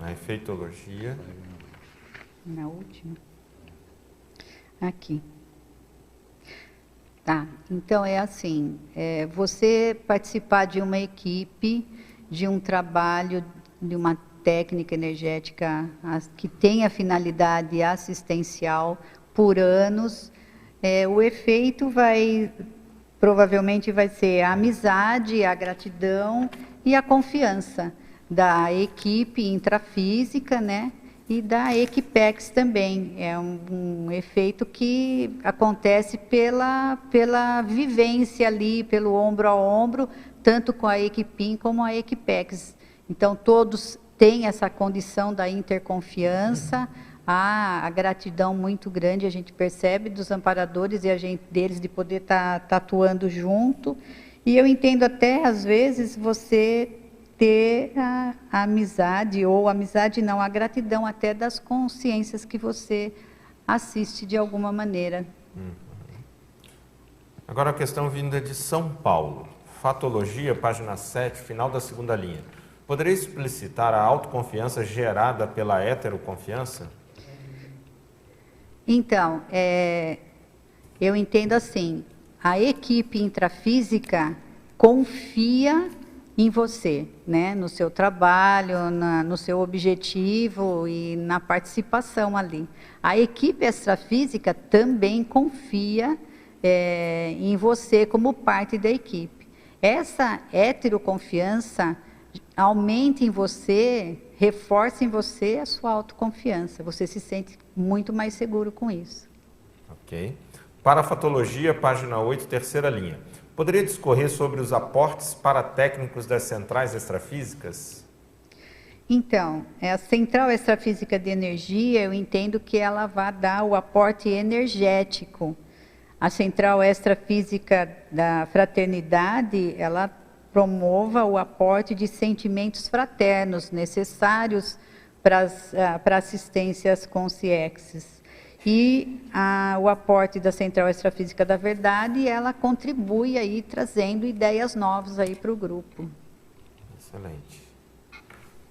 A efeitologia. Na última. Aqui. Tá, então é assim, você participar de uma equipe, de um trabalho, de uma técnica energética que tenha finalidade assistencial por anos, o efeito provavelmente vai ser a amizade, a gratidão e a confiança da equipe intrafísica, né? E da equipex também. É um efeito que acontece pela vivência ali, pelo ombro a ombro, tanto com a equipim como a equipex. Então, todos têm essa condição da interconfiança, a gratidão muito grande, a gente percebe dos amparadores e deles de poder estar atuando junto. E eu entendo até, às vezes, você ter a amizade, ou amizade não, a gratidão até das consciências que você assiste de alguma maneira. Agora a questão vinda de São Paulo. Fatologia, página 7, final da segunda linha. Poderia explicitar a autoconfiança gerada pela heteroconfiança? Então, eu entendo assim, a equipe intrafísica confia em você, né? No seu trabalho, no seu objetivo e na participação ali. A equipe extrafísica também confia em você como parte da equipe. Essa heteroconfiança aumenta em você, reforça em você a sua autoconfiança. Você se sente muito mais seguro com isso. Ok. Parafatologia, página 8, terceira linha. Poderia discorrer sobre os aportes paratécnicos das centrais extrafísicas? Então, a central extrafísica de energia, eu entendo que ela vai dar o aporte energético. A central extrafísica da fraternidade, ela promova o aporte de sentimentos fraternos necessários para assistência às consciências. E o aporte da central extrafísica da verdade, ela contribui aí trazendo ideias novas aí para o grupo. Excelente.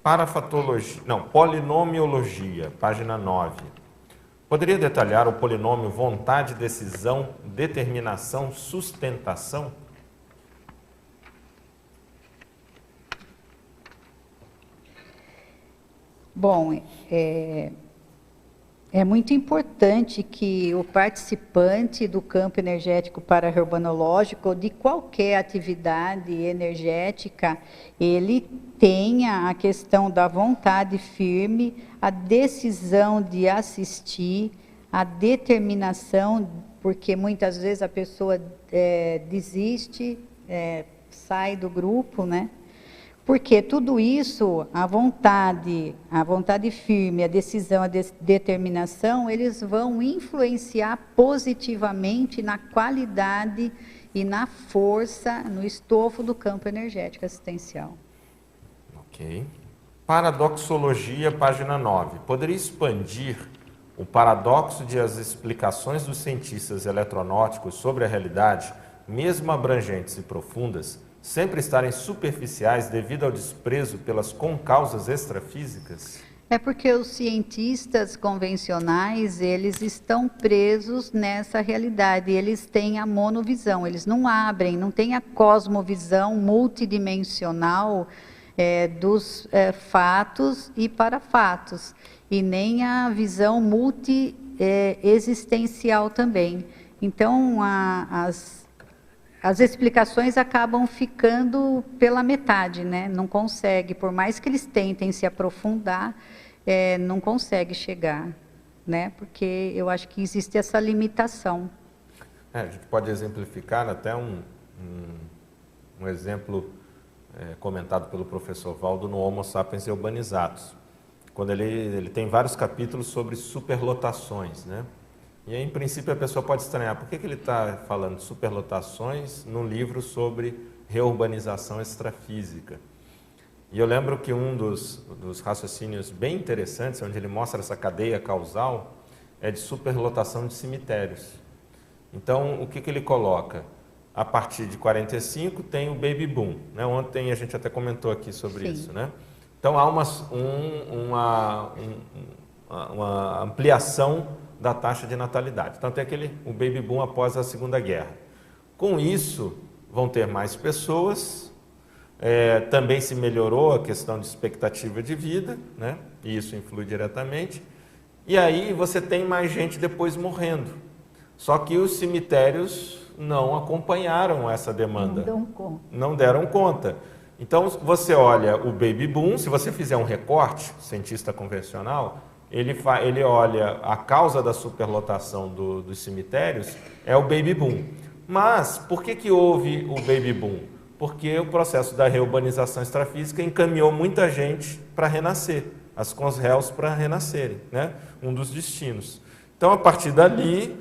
Parafatologia, não, polinomiologia, página 9. Poderia detalhar o polinômio vontade, decisão, determinação, sustentação? Bom, é muito importante que o participante do campo energético para-urbanológico, de qualquer atividade energética, ele tenha a questão da vontade firme, a decisão de assistir, a determinação, porque muitas vezes a pessoa desiste, sai do grupo, né? Porque tudo isso, a vontade firme, a decisão, a determinação, eles vão influenciar positivamente na qualidade e na força, no estofo do campo energético assistencial. Ok. Paradoxologia, página 9. Poderia expandir o paradoxo de as explicações dos cientistas eletronóticos sobre a realidade, mesmo abrangentes e profundas, sempre estarem superficiais devido ao desprezo pelas concausas extrafísicas? É porque os cientistas convencionais, eles estão presos nessa realidade, eles têm a monovisão, eles não abrem, não têm a cosmovisão multidimensional dos fatos e parafatos, e nem a visão multi-existencial também. Então, as explicações acabam ficando pela metade, né? Não consegue, por mais que eles tentem se aprofundar, não consegue chegar, né? Porque eu acho que existe essa limitação. A gente pode exemplificar até um exemplo comentado pelo professor Valdo no Homo Sapiens Urbanizatus, quando ele tem vários capítulos sobre superlotações, né? E aí, em princípio, a pessoa pode estranhar, por que ele está falando de superlotações num livro sobre reurbanização extrafísica? E eu lembro que um dos raciocínios bem interessantes, onde ele mostra essa cadeia causal, é de superlotação de cemitérios. Então, o que ele coloca? A partir de 45 tem o baby boom, né? Ontem a gente até comentou aqui sobre isso, né? Então, há uma ampliação da taxa de natalidade. Então, tem o baby boom após a Segunda Guerra. Com isso, vão ter mais pessoas, também se melhorou a questão de expectativa de vida, né? E isso influi diretamente. E aí você tem mais gente depois morrendo. Só que os cemitérios não acompanharam essa demanda. Não deram conta. Então, você olha o baby boom, se você fizer um recorte, cientista convencional, ele olha a causa da superlotação dos cemitérios, é o baby boom. Mas, por que houve o baby boom? Porque o processo da reurbanização extrafísica encaminhou muita gente para renascer, as consréus para renascerem, né? Um dos destinos. Então, a partir dali,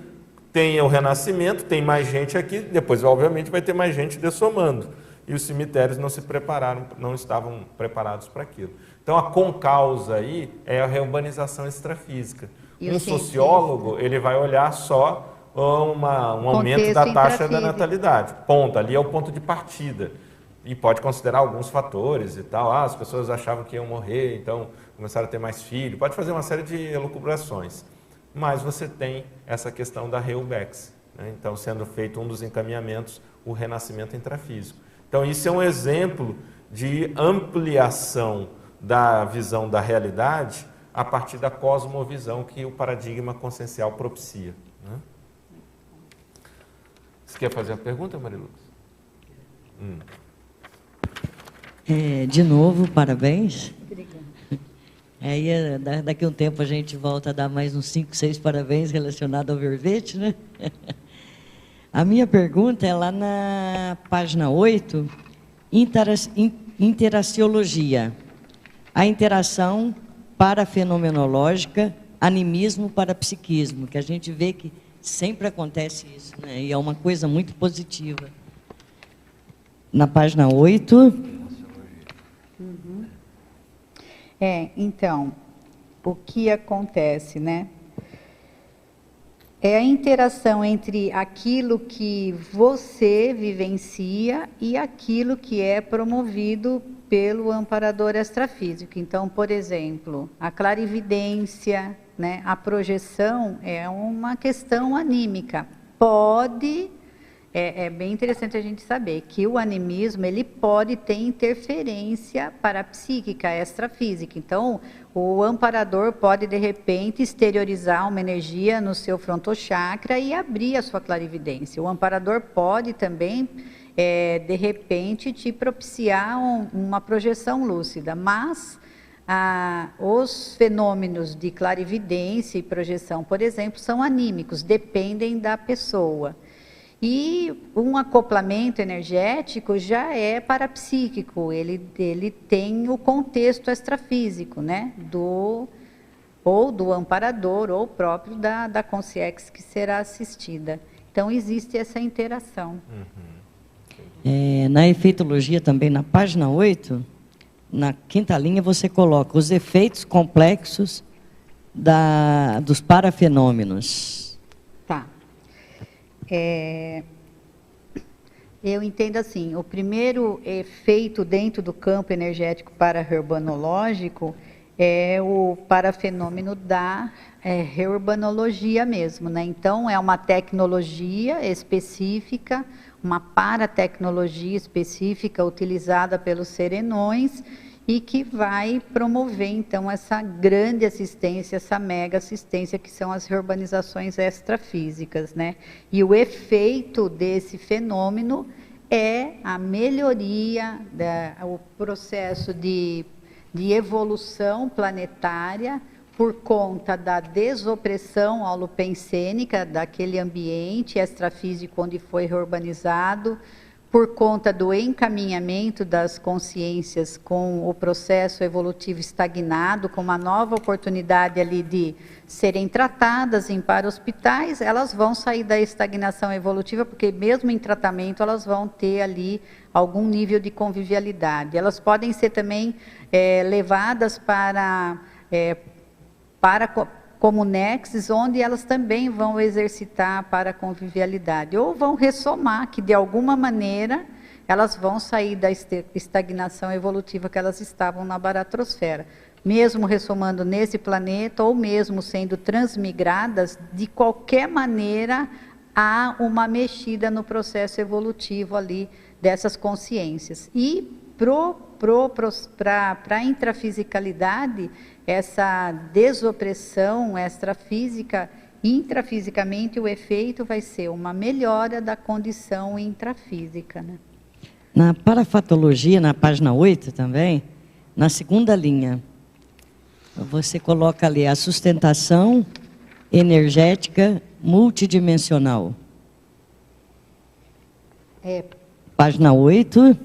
tem o renascimento, tem mais gente aqui, depois, obviamente, vai ter mais gente dessomando. e os cemitérios não estavam preparados para aquilo. Então, a concausa aí é a reurbanização extrafísica. Um sociólogo, ele vai olhar só um aumento da taxa da natalidade. Ponto. Ali é o ponto de partida. E pode considerar alguns fatores e tal. As pessoas achavam que iam morrer, então começaram a ter mais filhos. Pode fazer uma série de elucubrações. Mas você tem essa questão da Reubex, né? Então, sendo feito um dos encaminhamentos, o renascimento intrafísico. Então, isso é um exemplo de ampliação da visão da realidade a partir da cosmovisão que o paradigma consciencial propicia, né? Você quer fazer a pergunta, Mariluz? De novo, parabéns. Obrigada. Aí, daqui a um tempo, a gente volta a dar mais uns 5, 6 parabéns relacionados ao verbete, né? A minha pergunta é lá na página 8, interaciologia. A interação parafenomenológica, animismo para psiquismo, que a gente vê que sempre acontece isso, né? E é uma coisa muito positiva. Na página 8... Então, o que acontece, né? É a interação entre aquilo que você vivencia e aquilo que é promovido pelo amparador extrafísico. Então, por exemplo, a clarividência, né, a projeção é uma questão anímica. É bem interessante a gente saber que o animismo, ele pode ter interferência parapsíquica, extrafísica. Então, o amparador pode, de repente, exteriorizar uma energia no seu frontochakra e abrir a sua clarividência. O amparador pode também, de repente, te propiciar uma projeção lúcida, mas os fenômenos de clarividência e projeção, por exemplo, são anímicos, dependem da pessoa. E um acoplamento energético já é parapsíquico, ele tem o contexto extrafísico, né? Ou do amparador, ou próprio da consciência que será assistida. Então, existe essa interação. Na efeitologia também, na página 8, na quinta linha, você coloca os efeitos complexos dos parafenômenos. Tá. Eu entendo assim, o primeiro efeito dentro do campo energético para-reurbanológico é o parafenômeno da reurbanologia mesmo, né? Então, é uma tecnologia específica, uma paratecnologia específica utilizada pelos serenões e que vai promover, então, essa grande assistência, essa mega assistência, que são as reurbanizações extrafísicas, né? E o efeito desse fenômeno é a melhoria, o processo de evolução planetária por conta da desopressão holopensênica daquele ambiente extrafísico onde foi reurbanizado, por conta do encaminhamento das consciências com o processo evolutivo estagnado, com uma nova oportunidade ali de serem tratadas em para-hospitais, elas vão sair da estagnação evolutiva, porque mesmo em tratamento elas vão ter ali algum nível de convivialidade. Elas podem ser também levadas para como nexus, onde elas também vão exercitar para a convivialidade, ou vão ressomar, que de alguma maneira elas vão sair da estagnação evolutiva que elas estavam na baratrosfera. Mesmo ressomando nesse planeta, ou mesmo sendo transmigradas, de qualquer maneira há uma mexida no processo evolutivo ali dessas consciências. E para a intrafisicalidade, essa desopressão extrafísica, intrafisicamente o efeito vai ser uma melhora da condição intrafísica, né? Na parafatologia, na página 8 também, na segunda linha, você coloca ali a sustentação energética multidimensional. Página 8,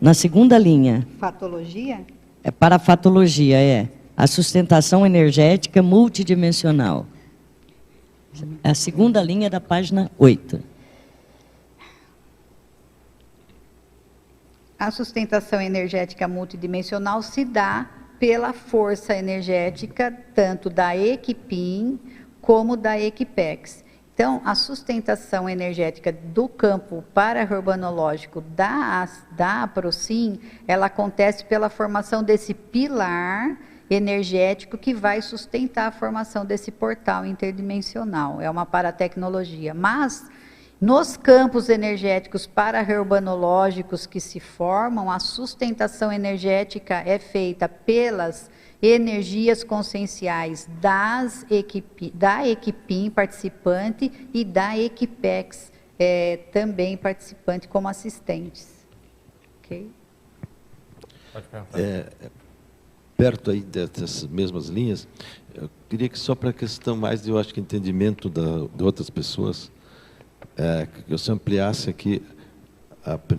na segunda linha. Fatologia? Parafatologia, a sustentação energética multidimensional. A segunda linha da página 8. A sustentação energética multidimensional se dá pela força energética tanto da Equipim como da Equipex. Então, a sustentação energética do campo para-urbanológico da APROCIM, ela acontece pela formação desse pilar energético que vai sustentar a formação desse portal interdimensional. É uma paratecnologia. Mas, nos campos energéticos para-urbanológicos que se formam, a sustentação energética é feita pelas energias conscienciais da Equipim participante e da Equipex também participante como assistentes. Ok? Pode perguntar. Perto aí dessas mesmas linhas, eu queria que só para a questão mais de, eu acho que entendimento de outras pessoas, que você ampliasse aqui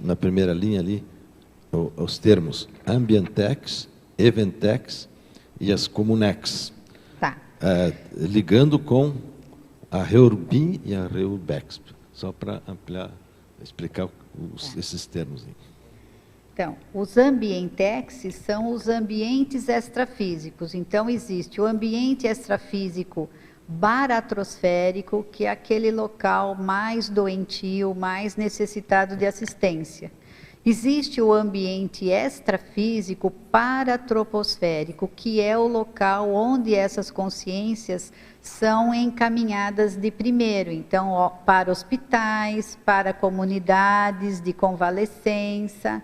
na primeira linha ali os termos Ambientex, Eventex e as Comunex, Tá. ligando com a Reurbim e a Reurbex, só para ampliar, explicar esses termos aí. Então, os ambientex são os ambientes extrafísicos. Então, existe o ambiente extrafísico baratrosférico, que é aquele local mais doentio, mais necessitado de assistência. Existe o ambiente extrafísico paratroposférico, que é o local onde essas consciências são encaminhadas de primeiro. Então, para hospitais, para comunidades de convalescença.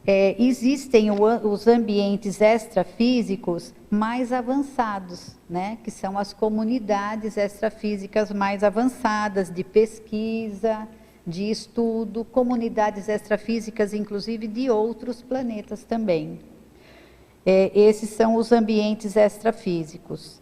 Existem os ambientes extrafísicos mais avançados, né? Que são as comunidades extrafísicas mais avançadas de pesquisa, de estudo, comunidades extrafísicas, inclusive de outros planetas também. Esses são os ambientes extrafísicos.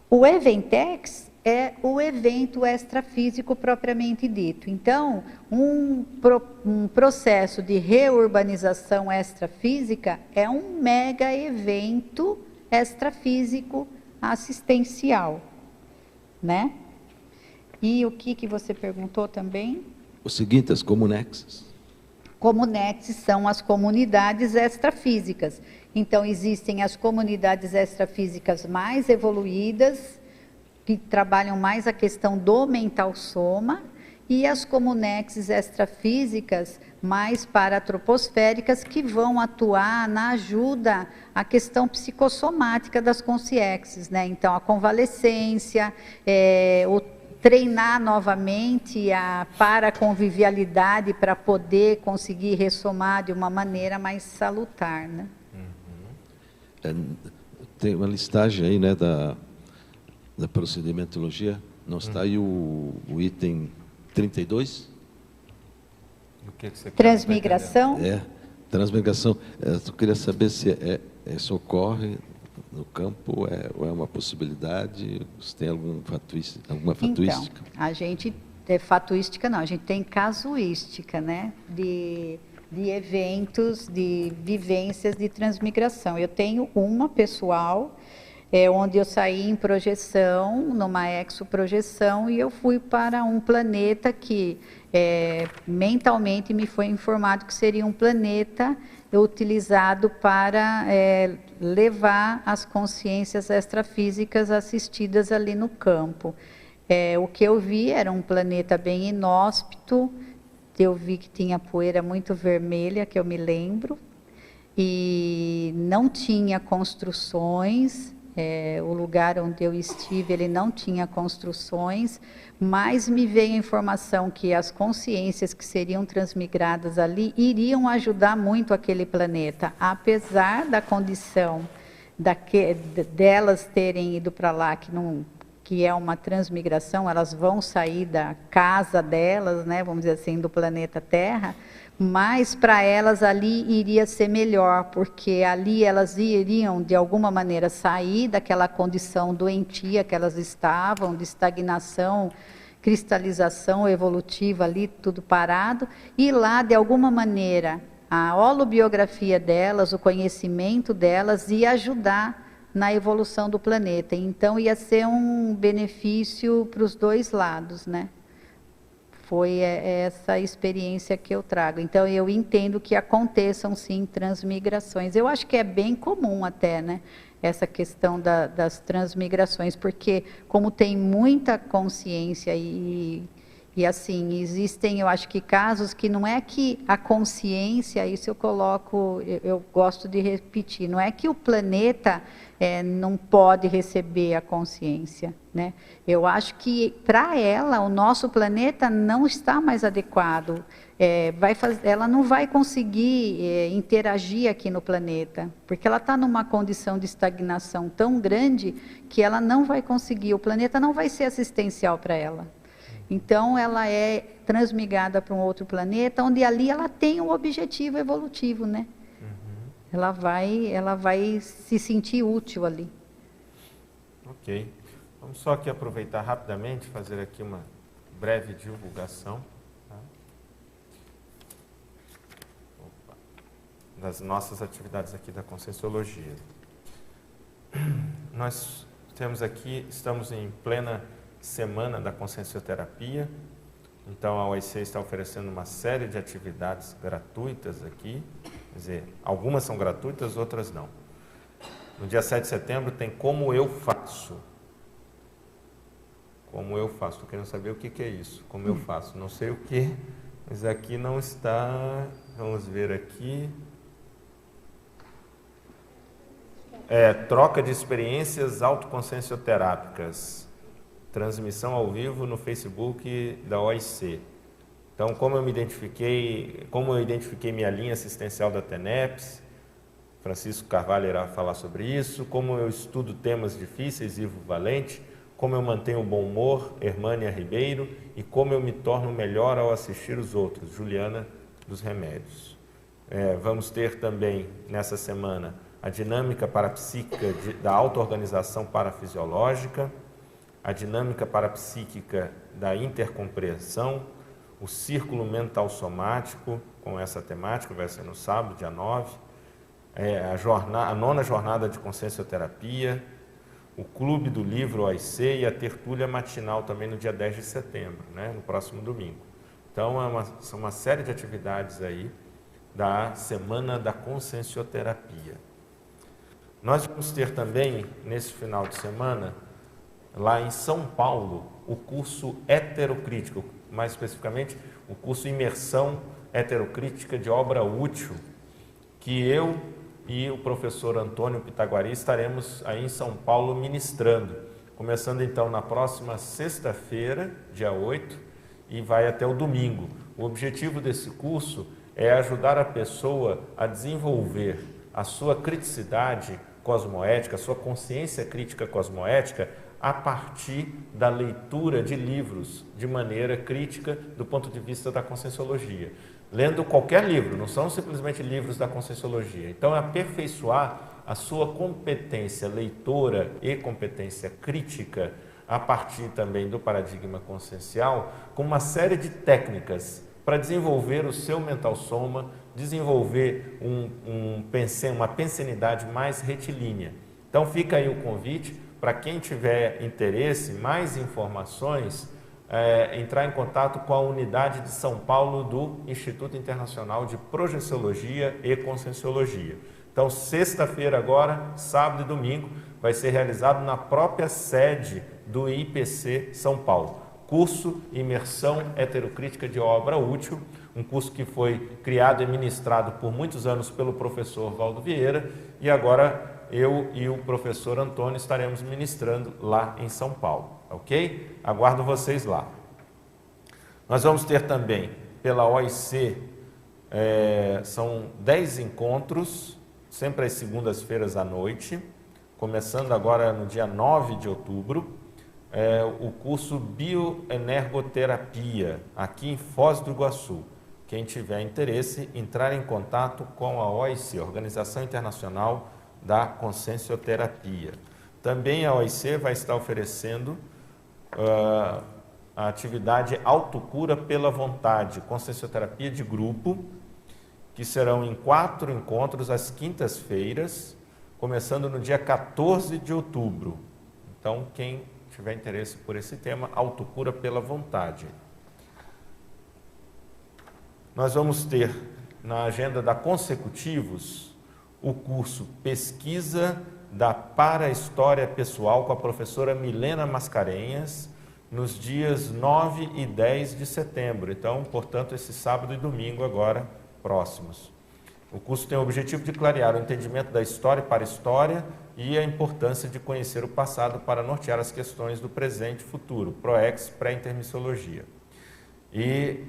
O Eventex é o evento extrafísico propriamente dito. Então, um processo de reurbanização extrafísica é um mega evento extrafísico assistencial, né? E o que você perguntou também? O seguinte, as Comunexes. Comunexes são as comunidades extrafísicas. Então, existem as comunidades extrafísicas mais evoluídas, que trabalham mais a questão do mental soma, e as comunexes extrafísicas mais paratroposféricas, que vão atuar na ajuda à questão psicossomática das consciexes, né? Então, a convalescência, o treinar novamente a paraconvivialidade para poder conseguir ressomar de uma maneira mais salutar, né? Tem uma listagem aí, né, da procedimentologia, não está aí o item 32? O que você quer? Transmigração? Transmigração. Eu queria saber se isso ocorre no campo, ou é uma possibilidade, se tem alguma fatuística? Então, a gente, fatuística não, a gente tem casuística, né, de eventos, de vivências de transmigração. Eu tenho uma pessoal, onde eu saí em projeção, numa exoprojeção, e eu fui para um planeta que mentalmente me foi informado que seria um planeta utilizado para levar as consciências extrafísicas assistidas ali no campo. O que eu vi era um planeta bem inóspito, eu vi que tinha poeira muito vermelha, que eu me lembro, e não tinha construções. O lugar onde eu estive, ele não tinha construções, mas me veio a informação que as consciências que seriam transmigradas ali iriam ajudar muito aquele planeta, apesar da condição delas terem ido para lá, que é uma transmigração, elas vão sair da casa delas, né, vamos dizer assim, do planeta Terra, mas para elas ali iria ser melhor, porque ali elas iriam, de alguma maneira, sair daquela condição doentia que elas estavam, de estagnação, cristalização evolutiva ali, tudo parado, e lá, de alguma maneira, a holobiografia delas, o conhecimento delas ia ajudar na evolução do planeta. Então, ia ser um benefício para os dois lados, né? Foi essa experiência que eu trago. Então, eu entendo que aconteçam, sim, transmigrações. Eu acho que é bem comum até, né? Essa questão das transmigrações, porque como tem muita consciência e assim, existem, eu acho que casos que não é que a consciência, isso eu coloco, eu gosto de repetir, não é que o planeta não pode receber a consciência, né? Eu acho que para ela, o nosso planeta não está mais adequado, ela não vai conseguir interagir aqui no planeta, porque ela está numa condição de estagnação tão grande que ela não vai conseguir, o planeta não vai ser assistencial para ela. Então, ela é transmigrada para um outro planeta, onde ali ela tem um objetivo evolutivo, né? Ela vai se sentir útil ali. Ok. Vamos só aqui aproveitar rapidamente, fazer aqui uma breve divulgação, tá? Das nossas atividades aqui da Conscienciologia. Nós temos aqui, estamos em plena semana da Consciencioterapia, então a OIC está oferecendo uma série de atividades gratuitas aqui, quer dizer, algumas são gratuitas, outras não. No dia 7 de setembro tem Como Eu Faço. Como eu faço, estou querendo saber o que é isso, como eu faço, não sei o que, mas aqui não está, vamos ver aqui. Troca de experiências autoconsciencioterápicas. Transmissão ao vivo no Facebook da OIC. Então, como eu identifiquei minha linha assistencial da TENEPS, Francisco Carvalho irá falar sobre isso, como eu estudo temas difíceis, Ivo Valente, como eu mantenho o bom humor, Hermânia Ribeiro, e como eu me torno melhor ao assistir os outros, Juliana dos Remédios. Vamos ter também, nessa semana, a dinâmica parapsíquica da auto-organização parafisiológica, a dinâmica parapsíquica da intercompreensão, o círculo mental somático, com essa temática, vai ser no sábado, dia 9, a 9ª jornada de consciencioterapia, o clube do livro OIC e a tertúlia matinal também no dia 10 de setembro, né, no próximo domingo. Então, são uma série de atividades aí da Semana da Consciencioterapia. Nós vamos ter também, nesse final de semana, lá em São Paulo, o curso heterocrítico, mais especificamente o curso Imersão Heterocrítica de Obra Útil, que eu e o professor Antônio Pitaguari estaremos aí em São Paulo ministrando, começando então na próxima sexta-feira, dia 8, e vai até o domingo. O objetivo desse curso é ajudar a pessoa a desenvolver a sua criticidade cosmoética, a sua consciência crítica cosmoética, a partir da leitura de livros de maneira crítica do ponto de vista da Conscienciologia. Lendo qualquer livro, não são simplesmente livros da Conscienciologia. Então, é aperfeiçoar a sua competência leitora e competência crítica a partir também do paradigma consciencial, com uma série de técnicas para desenvolver o seu mental soma, desenvolver uma pensenidade mais retilínea. Então, fica aí o convite para quem tiver interesse, mais informações, entrar em contato com a unidade de São Paulo do Instituto Internacional de Projeciologia e Conscienciologia. Então, sexta-feira agora, sábado e domingo, vai ser realizado na própria sede do IPC São Paulo. Curso Imersão Heterocrítica de Obra Útil, um curso que foi criado e ministrado por muitos anos pelo professor Valdo Vieira, e agora eu e o professor Antônio estaremos ministrando lá em São Paulo, ok? Aguardo vocês lá. Nós vamos ter também, pela OIC, são 10 encontros, sempre às segundas-feiras à noite, começando agora no dia 9 de outubro, o curso Bioenergoterapia, aqui em Foz do Iguaçu. Quem tiver interesse, entrar em contato com a OIC, Organização Internacional da Consciencioterapia. Também a OIC vai estar oferecendo a atividade Autocura pela Vontade, Consciencioterapia de grupo, que serão em 4 encontros às quintas-feiras, começando no dia 14 de outubro. Então, quem tiver interesse por esse tema, Autocura pela Vontade. nós vamos ter na agenda da Consecutivos o curso Pesquisa da Para-História Pessoal com a professora Milena Mascarenhas, nos dias 9 e 10 de setembro. Então, portanto, esse sábado e domingo agora próximos. O curso tem o objetivo de clarear o entendimento da história para a história e a importância de conhecer o passado para nortear as questões do presente e futuro, PROEX, pré-intermissiologia. E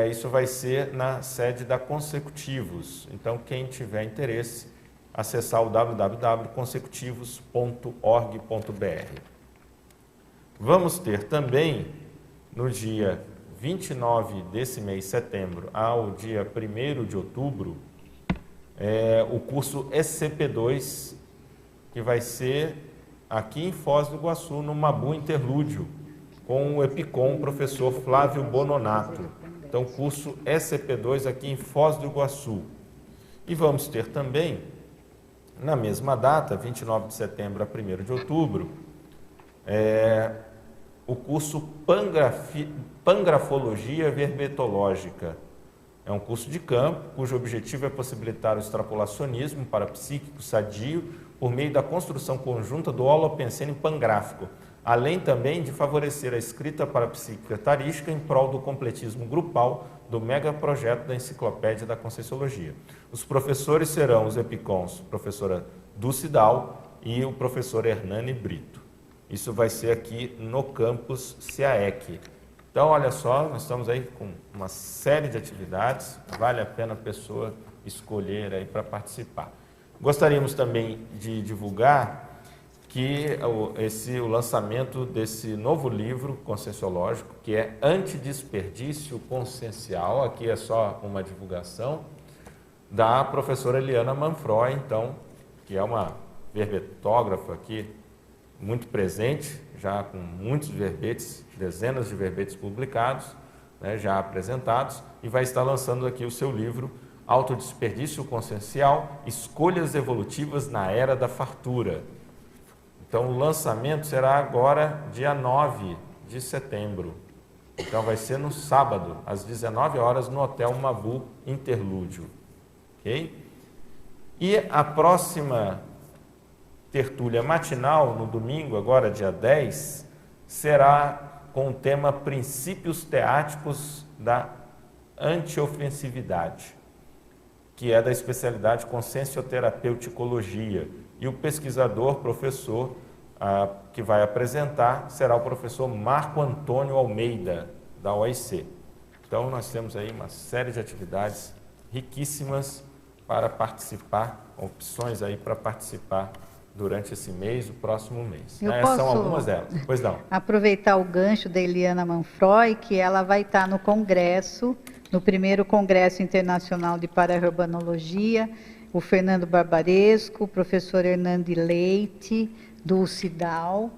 isso vai ser na sede da Consecutivos. Então, quem tiver interesse, acessar o www.consecutivos.org.br. Vamos ter também, no dia 29 desse mês, setembro, ao dia 1º de outubro, o curso SCP-2, que vai ser aqui em Foz do Iguaçu, no Mabu Interlúdio, com o EPICOM, o professor Flávio Bononato. Então, curso SCP-2 aqui em Foz do Iguaçu. E vamos ter também, na mesma data, 29 de setembro a 1º de outubro, o curso Pangrafologia Verbetológica. É um curso de campo, cujo objetivo é possibilitar o extrapolacionismo parapsíquico sadio por meio da construção conjunta do holopensene pangráfico, além também de favorecer a escrita parapsíquica tarística em prol do completismo grupal do megaprojeto da Enciclopédia da Conscienciologia. Os professores serão os EPICONs, professora Dulcidal e o professor Hernani Brito. Isso vai ser aqui no campus CAEC. Então, olha só, nós estamos aí com uma série de atividades, vale a pena a pessoa escolher aí para participar. Gostaríamos também de divulgar que o lançamento desse novo livro conscienciológico, que é Antidesperdício Consciencial, aqui é só uma divulgação, da professora Eliana Manfroy, então, que é uma verbetógrafa aqui, muito presente, já com muitos verbetes, dezenas de verbetes publicados, né, já apresentados, e vai estar lançando aqui o seu livro Autodesperdício Consciencial, Escolhas Evolutivas na Era da Fartura. Então, o lançamento será agora, dia 9 de setembro. Então, vai ser no sábado, às 19 horas, no Hotel Mabu Interlúdio. Ok? E a próxima tertúlia matinal, no domingo, agora dia 10, será com o tema Princípios Teáticos da Antiofensividade, que é da especialidade Consciencioterapeuticologia. E o pesquisador, professor, que vai apresentar será o professor Marco Antônio Almeida, da OIC. Então, nós temos aí uma série de atividades riquíssimas para participar, opções aí para participar durante esse mês, o próximo mês. São algumas delas. Pois não. Aproveitar o gancho da Eliana Manfroy, que ela vai estar no congresso, no primeiro Congresso Internacional de Para-Herbanologia, o Fernando Barbaresco, o professor Hernandi Leite, do CIDAL,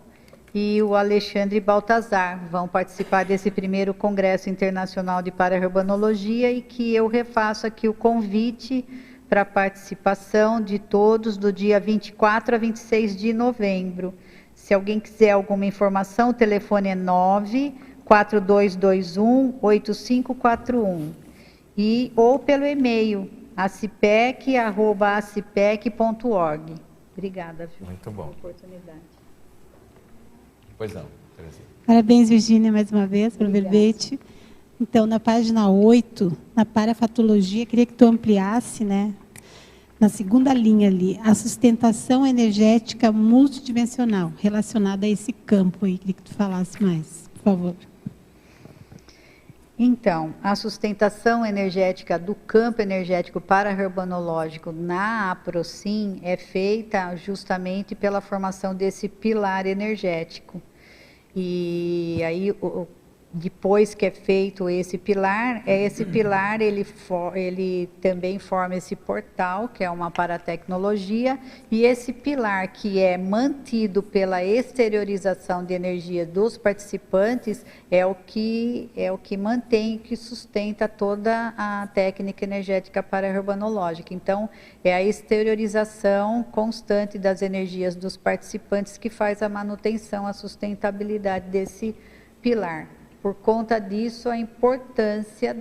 e o Alexandre Baltazar vão participar desse primeiro Congresso Internacional de Para-Herbanologia, e que eu refaço aqui o convite para a participação de todos do dia 24 a 26 de novembro. Se alguém quiser alguma informação, o telefone é 94221-8541 ou pelo e-mail acipec@acipec.org. Obrigada, viu? Muito bom. Pela oportunidade. Pois não, Terezinha. Parabéns, Virgínia, mais uma vez, pelo verbete. Então, na página 8, na parafatologia, queria que tu ampliasse, né? Na segunda linha ali, a sustentação energética multidimensional, relacionada a esse campo aí. Queria que tu falasse mais, por favor. Então, a sustentação energética do campo energético para-herbanológico na APROCIM é feita justamente pela formação desse pilar energético. E aí, depois que é feito esse pilar ele também forma esse portal, que é uma paratecnologia, e esse pilar que é mantido pela exteriorização de energia dos participantes é o que mantém, que sustenta toda a técnica energética para-herbanológica. Então, é a exteriorização constante das energias dos participantes que faz a manutenção, a sustentabilidade desse pilar. Por conta disso, a importância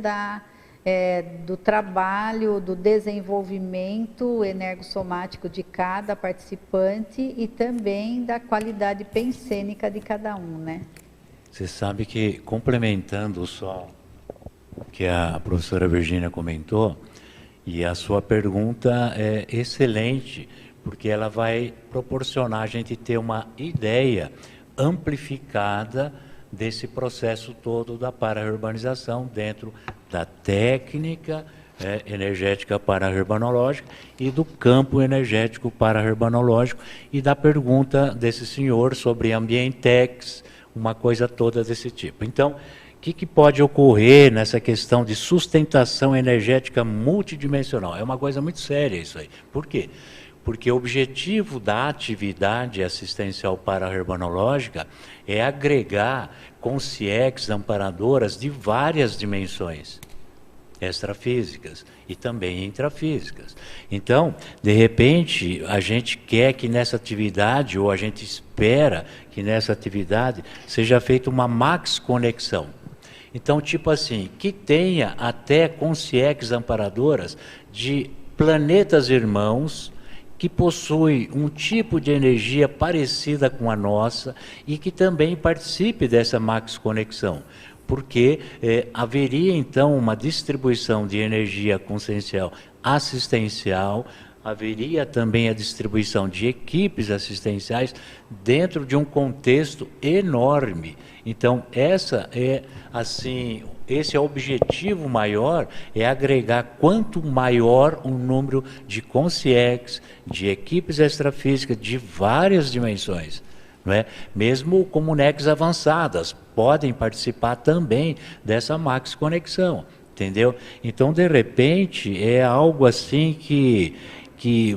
do trabalho, do desenvolvimento energossomático de cada participante e também da qualidade pensênica de cada um, né? Você sabe que, complementando só o que a professora Virgínia comentou, e a sua pergunta é excelente, porque ela vai proporcionar a gente ter uma ideia amplificada desse processo todo da para-urbanização dentro da técnica energética para-urbanológica e do campo energético para-urbanológico e da pergunta desse senhor sobre ambientex, uma coisa toda desse tipo. Então, o que pode ocorrer nessa questão de sustentação energética multidimensional? É uma coisa muito séria isso aí. Por quê? Porque o objetivo da atividade assistencial para-urbanológica é agregar consciex amparadoras de várias dimensões extrafísicas e também intrafísicas. Então, de repente, a gente quer que nessa atividade, ou a gente espera que nessa atividade, seja feita uma max conexão. Então, tipo assim, que tenha até consciex amparadoras de planetas irmãos que possuem um tipo de energia parecida com a nossa e que também participe dessa max conexão. Porque haveria então uma distribuição de energia consciencial assistencial, haveria também a distribuição de equipes assistenciais dentro de um contexto enorme. Então, esse é o objetivo maior, é agregar quanto maior o número de consciex, de equipes extrafísicas de várias dimensões. Não é? Mesmo comunex avançadas podem participar também dessa max conexão, entendeu? Então, de repente, é algo assim que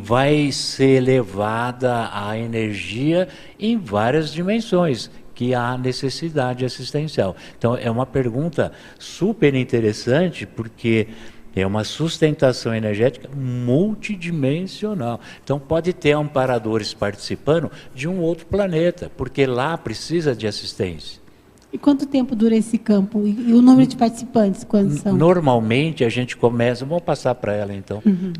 vai ser levada a energia em várias dimensões, que há necessidade assistencial. Então, é uma pergunta super interessante, porque é uma sustentação energética multidimensional. Então, pode ter amparadores participando de um outro planeta, porque lá precisa de assistência. E quanto tempo dura esse campo? E o número de participantes, quantos são? Normalmente, a gente começa... Vamos passar para ela, então. Uhum.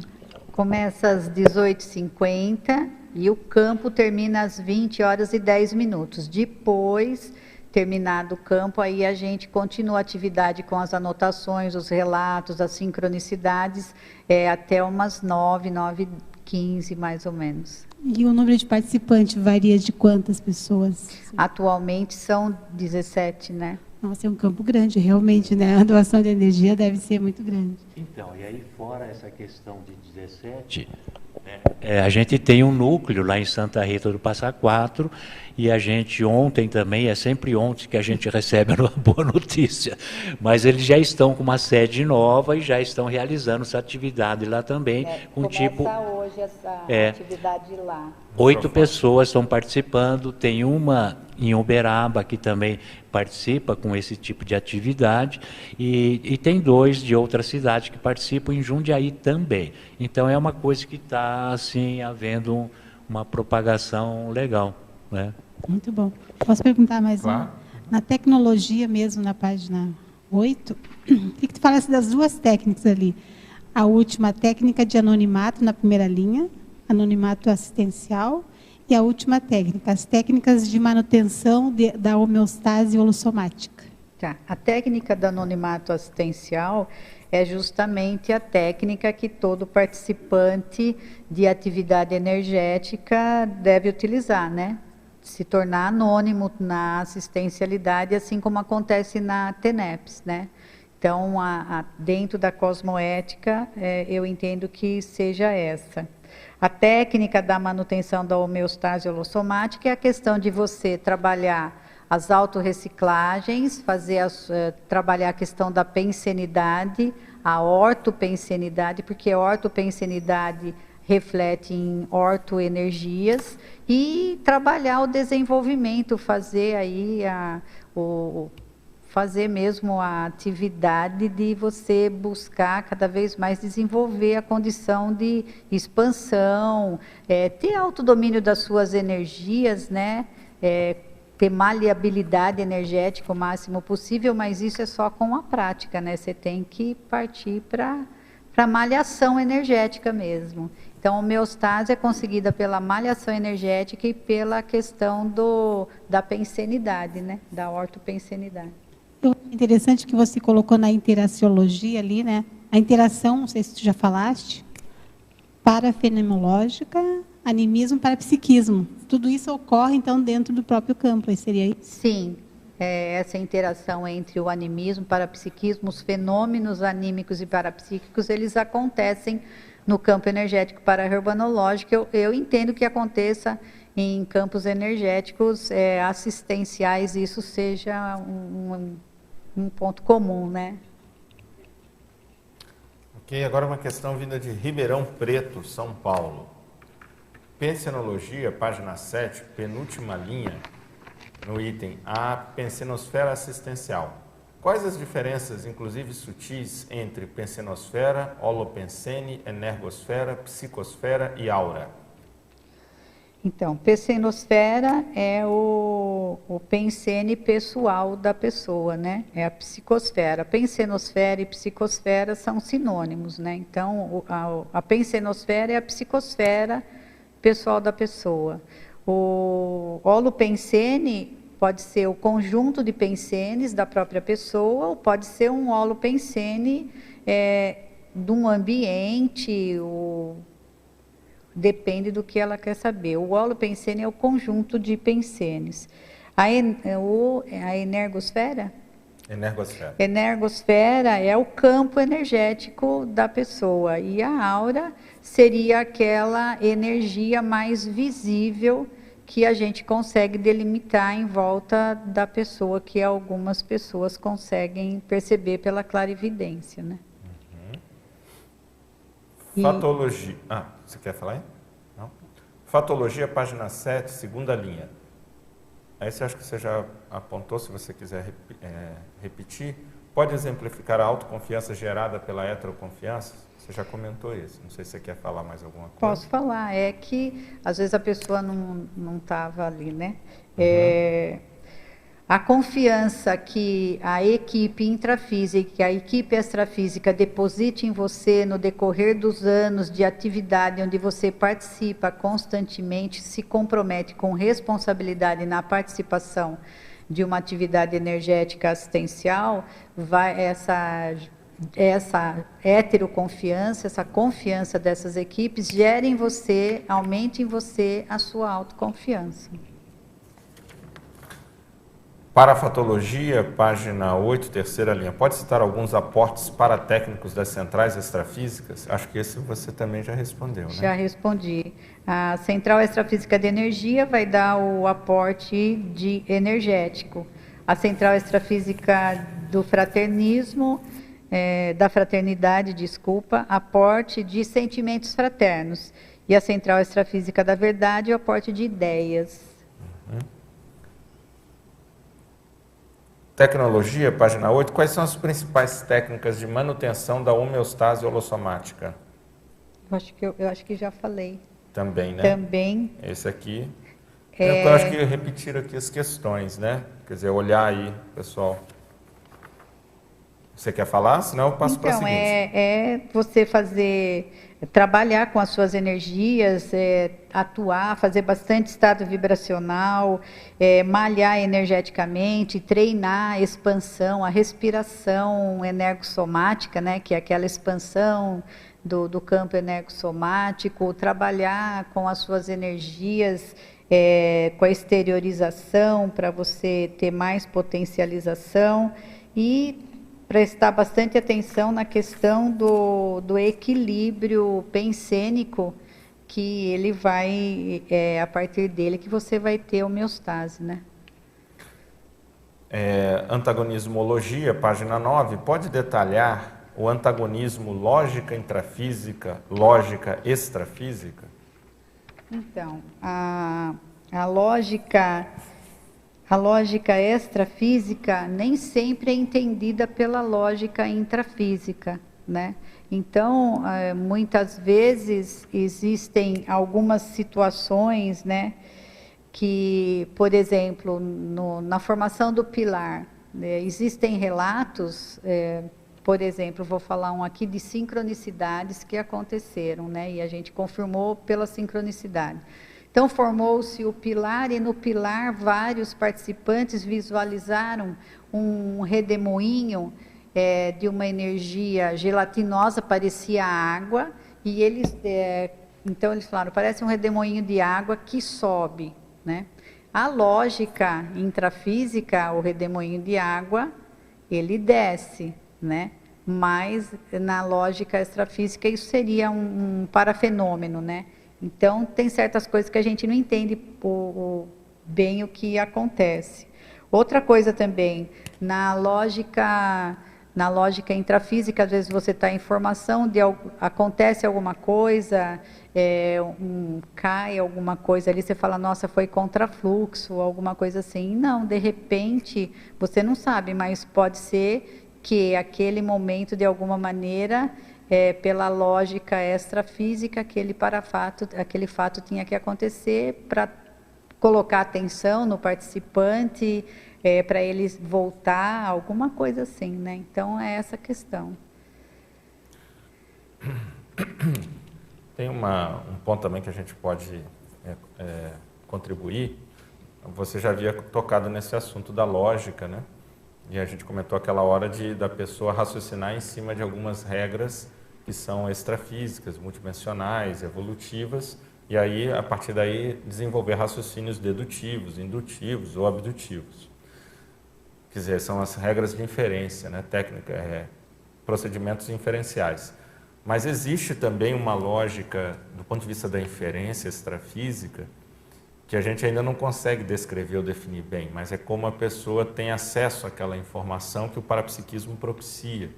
Começa às 18h50 e o campo termina às 20h10. Depois, terminado o campo, aí a gente continua a atividade com as anotações, os relatos, as sincronicidades, até umas 9h15, mais ou menos. E o número de participantes varia de quantas pessoas? Atualmente são 17, né? Nossa, é um campo grande, realmente, né? A doação de energia deve ser muito grande. Então, e aí fora essa questão de 17, a gente tem um núcleo lá em Santa Rita do Passa Quatro, e a gente ontem também, é sempre ontem que a gente recebe uma boa notícia, mas eles já estão com uma sede nova e já estão realizando essa atividade lá também. Começa hoje essa atividade lá. 8 pessoas estão participando, tem uma em Uberaba que também participa com esse tipo de atividade e tem 2 de outra cidade que participam em Jundiaí também. Então é uma coisa que está assim havendo uma propagação legal, né? Muito bom. Posso perguntar mais Claro. Na tecnologia mesmo, na página 8, queria que tu falasse das 2 técnicas ali. A última técnica de anonimato na primeira linha, anonimato assistencial, e a última técnica, as técnicas de manutenção da homeostase holossomática. Tá. A técnica do anonimato assistencial é justamente a técnica que todo participante de atividade energética deve utilizar, né? Se tornar anônimo na assistencialidade, assim como acontece na TENEPS, né? Então, dentro da cosmoética, eu entendo que seja essa. A técnica da manutenção da homeostase holossomática é a questão de você trabalhar as autorreciclagens, trabalhar a questão da pensenidade, a ortopensenidade, porque a ortopensenidade reflete em ortoenergias, e trabalhar o desenvolvimento, fazer aí fazer mesmo a atividade de você buscar cada vez mais desenvolver a condição de expansão, ter autodomínio das suas energias, né? ter maleabilidade energética o máximo possível, mas isso é só com a prática, né? Você tem que partir para a malhação energética mesmo. Então, a homeostase é conseguida pela malhação energética e pela questão da pensenidade, né? Da ortopensenidade. Interessante que você colocou na interaciologia ali, né? A interação, não sei se tu já falaste, parafenomenológica, animismo, parapsiquismo. Tudo isso ocorre, então, dentro do próprio campo, seria isso? Sim. Essa interação entre o animismo, parapsiquismo, os fenômenos anímicos e parapsíquicos, eles acontecem no campo energético para-herbanológico. Eu entendo que aconteça em campos energéticos assistenciais, isso seja um ponto comum, né? Ok, agora uma questão vinda de Ribeirão Preto, São Paulo. Pensenologia, página 7, penúltima linha, no item A, pensenosfera assistencial. Quais as diferenças, inclusive sutis, entre pensenosfera, holopensene, energosfera, psicosfera e aura? Então, pensenosfera é o pensene pessoal da pessoa, né? É a psicosfera. Pensenosfera e psicosfera são sinônimos, né? Então, a pensenosfera é a psicosfera pessoal da pessoa. O holopensene pode ser o conjunto de pensenes da própria pessoa, ou pode ser um holopensene de um ambiente, depende do que ela quer saber. O holopensene é o conjunto de pensenes. A energosfera? Energosfera. Energosfera é o campo energético da pessoa. E a aura seria aquela energia mais visível que a gente consegue delimitar em volta da pessoa, que algumas pessoas conseguem perceber pela clarividência, né? Fatologia. Você quer falar aí? Não? Fatologia, página 7, segunda linha. Esse acho que você já apontou, se você quiser repetir. Pode exemplificar a autoconfiança gerada pela heteroconfiança? Você já comentou isso. Não sei se você quer falar mais alguma coisa. Posso falar. É que, às vezes, a pessoa não estava ali, né? A confiança que a equipe intrafísica, a equipe extrafísica deposite em você no decorrer dos anos de atividade onde você participa constantemente, se compromete com responsabilidade na participação de uma atividade energética assistencial, essa heteroconfiança, essa confiança dessas equipes gera em você, aumente em você a sua autoconfiança. Parafatologia, página 8, terceira linha. Pode citar alguns aportes paratécnicos das centrais extrafísicas? Acho que esse você também já respondeu, né? Já respondi. A central extrafísica de energia vai dar o aporte energético. A central extrafísica do fraternismo, da fraternidade, desculpa, aporte de sentimentos fraternos. E a central extrafísica da verdade, o aporte de ideias. Tecnologia, página 8. Quais são as principais técnicas de manutenção da homeostase holossomática? Eu acho que já falei. Também, né? Também. Esse aqui. Eu acho que repetir aqui as questões, né? Quer dizer, olhar aí, pessoal. Você quer falar? Senão eu passo para a seguinte. Você trabalhar com as suas energias, atuar, fazer bastante estado vibracional, malhar energeticamente, treinar a expansão, a respiração energossomática, né, que é aquela expansão do campo energossomático, trabalhar com as suas energias, com a exteriorização para você ter mais potencialização e prestar bastante atenção na questão do equilíbrio pensênico, que ele vai, a partir dele que você vai ter homeostase, né? Antagonismologia, página 9, pode detalhar o antagonismo lógica intrafísica, lógica extrafísica? Então, a lógica extrafísica nem sempre é entendida pela lógica intrafísica, né? Então, muitas vezes existem algumas situações, né, que, por exemplo, na formação do pilar, né, existem relatos, por exemplo, vou falar um aqui de sincronicidades que aconteceram, né, e a gente confirmou pela sincronicidade. Então, formou-se o pilar, e no pilar vários participantes visualizaram um redemoinho de uma energia gelatinosa, parecia água, e eles, então eles falaram, parece um redemoinho de água que sobe, né? A lógica intrafísica, o redemoinho de água, ele desce, né? Mas na lógica extrafísica isso seria um parafenômeno, né? Então tem certas coisas que a gente não entende bem o que acontece. Outra coisa também, na lógica intrafísica, às vezes você está em formação, acontece alguma coisa, cai alguma coisa ali, você fala, nossa, foi contrafluxo, alguma coisa assim. Não, de repente, você não sabe, mas pode ser que aquele momento, de alguma maneira, pela lógica extrafísica, aquele fato tinha que acontecer para colocar atenção no participante, para eles voltar, alguma coisa assim, né? Então, é essa questão. Tem um ponto também que a gente pode contribuir. Você já havia tocado nesse assunto da lógica, né? E a gente comentou aquela hora da pessoa raciocinar em cima de algumas regras que são extrafísicas, multidimensionais, evolutivas, e aí, a partir daí, desenvolver raciocínios dedutivos, indutivos ou abdutivos. Quer dizer, são as regras de inferência, né? Procedimentos inferenciais. Mas existe também uma lógica, do ponto de vista da inferência extrafísica, que a gente ainda não consegue descrever ou definir bem, mas é como a pessoa tem acesso àquela informação que o parapsiquismo propicia.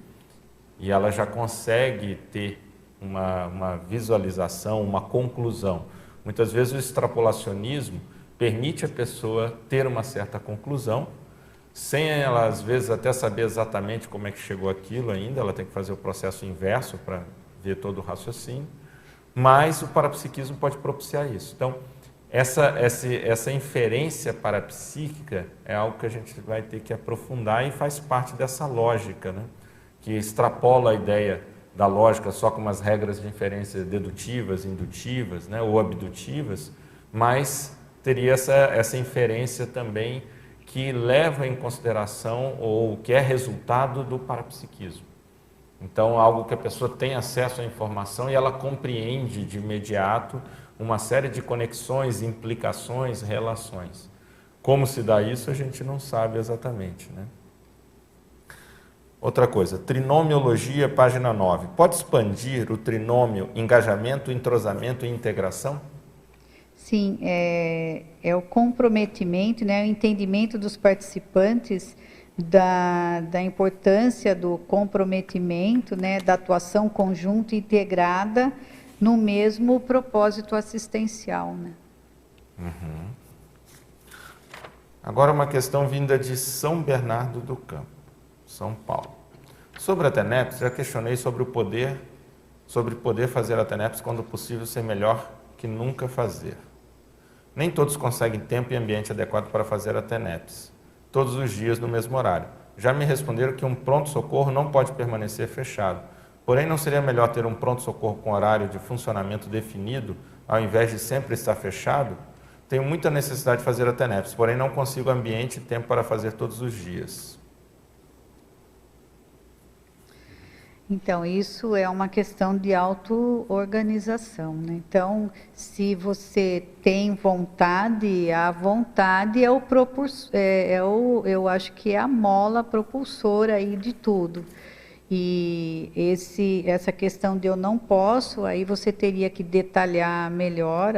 E ela já consegue ter uma visualização, uma conclusão. Muitas vezes o extrapolacionismo permite a pessoa ter uma certa conclusão, sem ela, às vezes, até saber exatamente como é que chegou aquilo ainda, ela tem que fazer o processo inverso para ver todo o raciocínio, mas o parapsiquismo pode propiciar isso. Então, essa inferência parapsíquica é algo que a gente vai ter que aprofundar e faz parte dessa lógica, né? Que extrapola a ideia da lógica só com umas regras de inferência dedutivas, indutivas, né? Ou abdutivas, mas teria essa inferência também que leva em consideração ou que é resultado do parapsiquismo. Então, algo que a pessoa tem acesso à informação e ela compreende de imediato uma série de conexões, implicações, relações. Como se dá isso, a gente não sabe exatamente, né? Outra coisa, trinomiologia, página 9. Pode expandir o trinômio engajamento, entrosamento e integração? Sim, é o comprometimento, né, o entendimento dos participantes da importância do comprometimento, né, da atuação conjunta e integrada no mesmo propósito assistencial, né? Uhum. Agora uma questão vinda de São Bernardo do Campo, São Paulo. Sobre a TENEPS, já questionei sobre poder fazer a TENEPS quando possível ser melhor que nunca fazer. Nem todos conseguem tempo e ambiente adequado para fazer a TENEPS, todos os dias no mesmo horário. Já me responderam que um pronto-socorro não pode permanecer fechado. Porém, não seria melhor ter um pronto-socorro com horário de funcionamento definido, ao invés de sempre estar fechado? Tenho muita necessidade de fazer a TENEPS, porém não consigo ambiente e tempo para fazer todos os dias. Então, isso é uma questão de auto-organização, né? Então, se você tem vontade, a vontade é eu acho que é a mola propulsora aí de tudo. E essa questão de eu não posso, aí você teria que detalhar melhor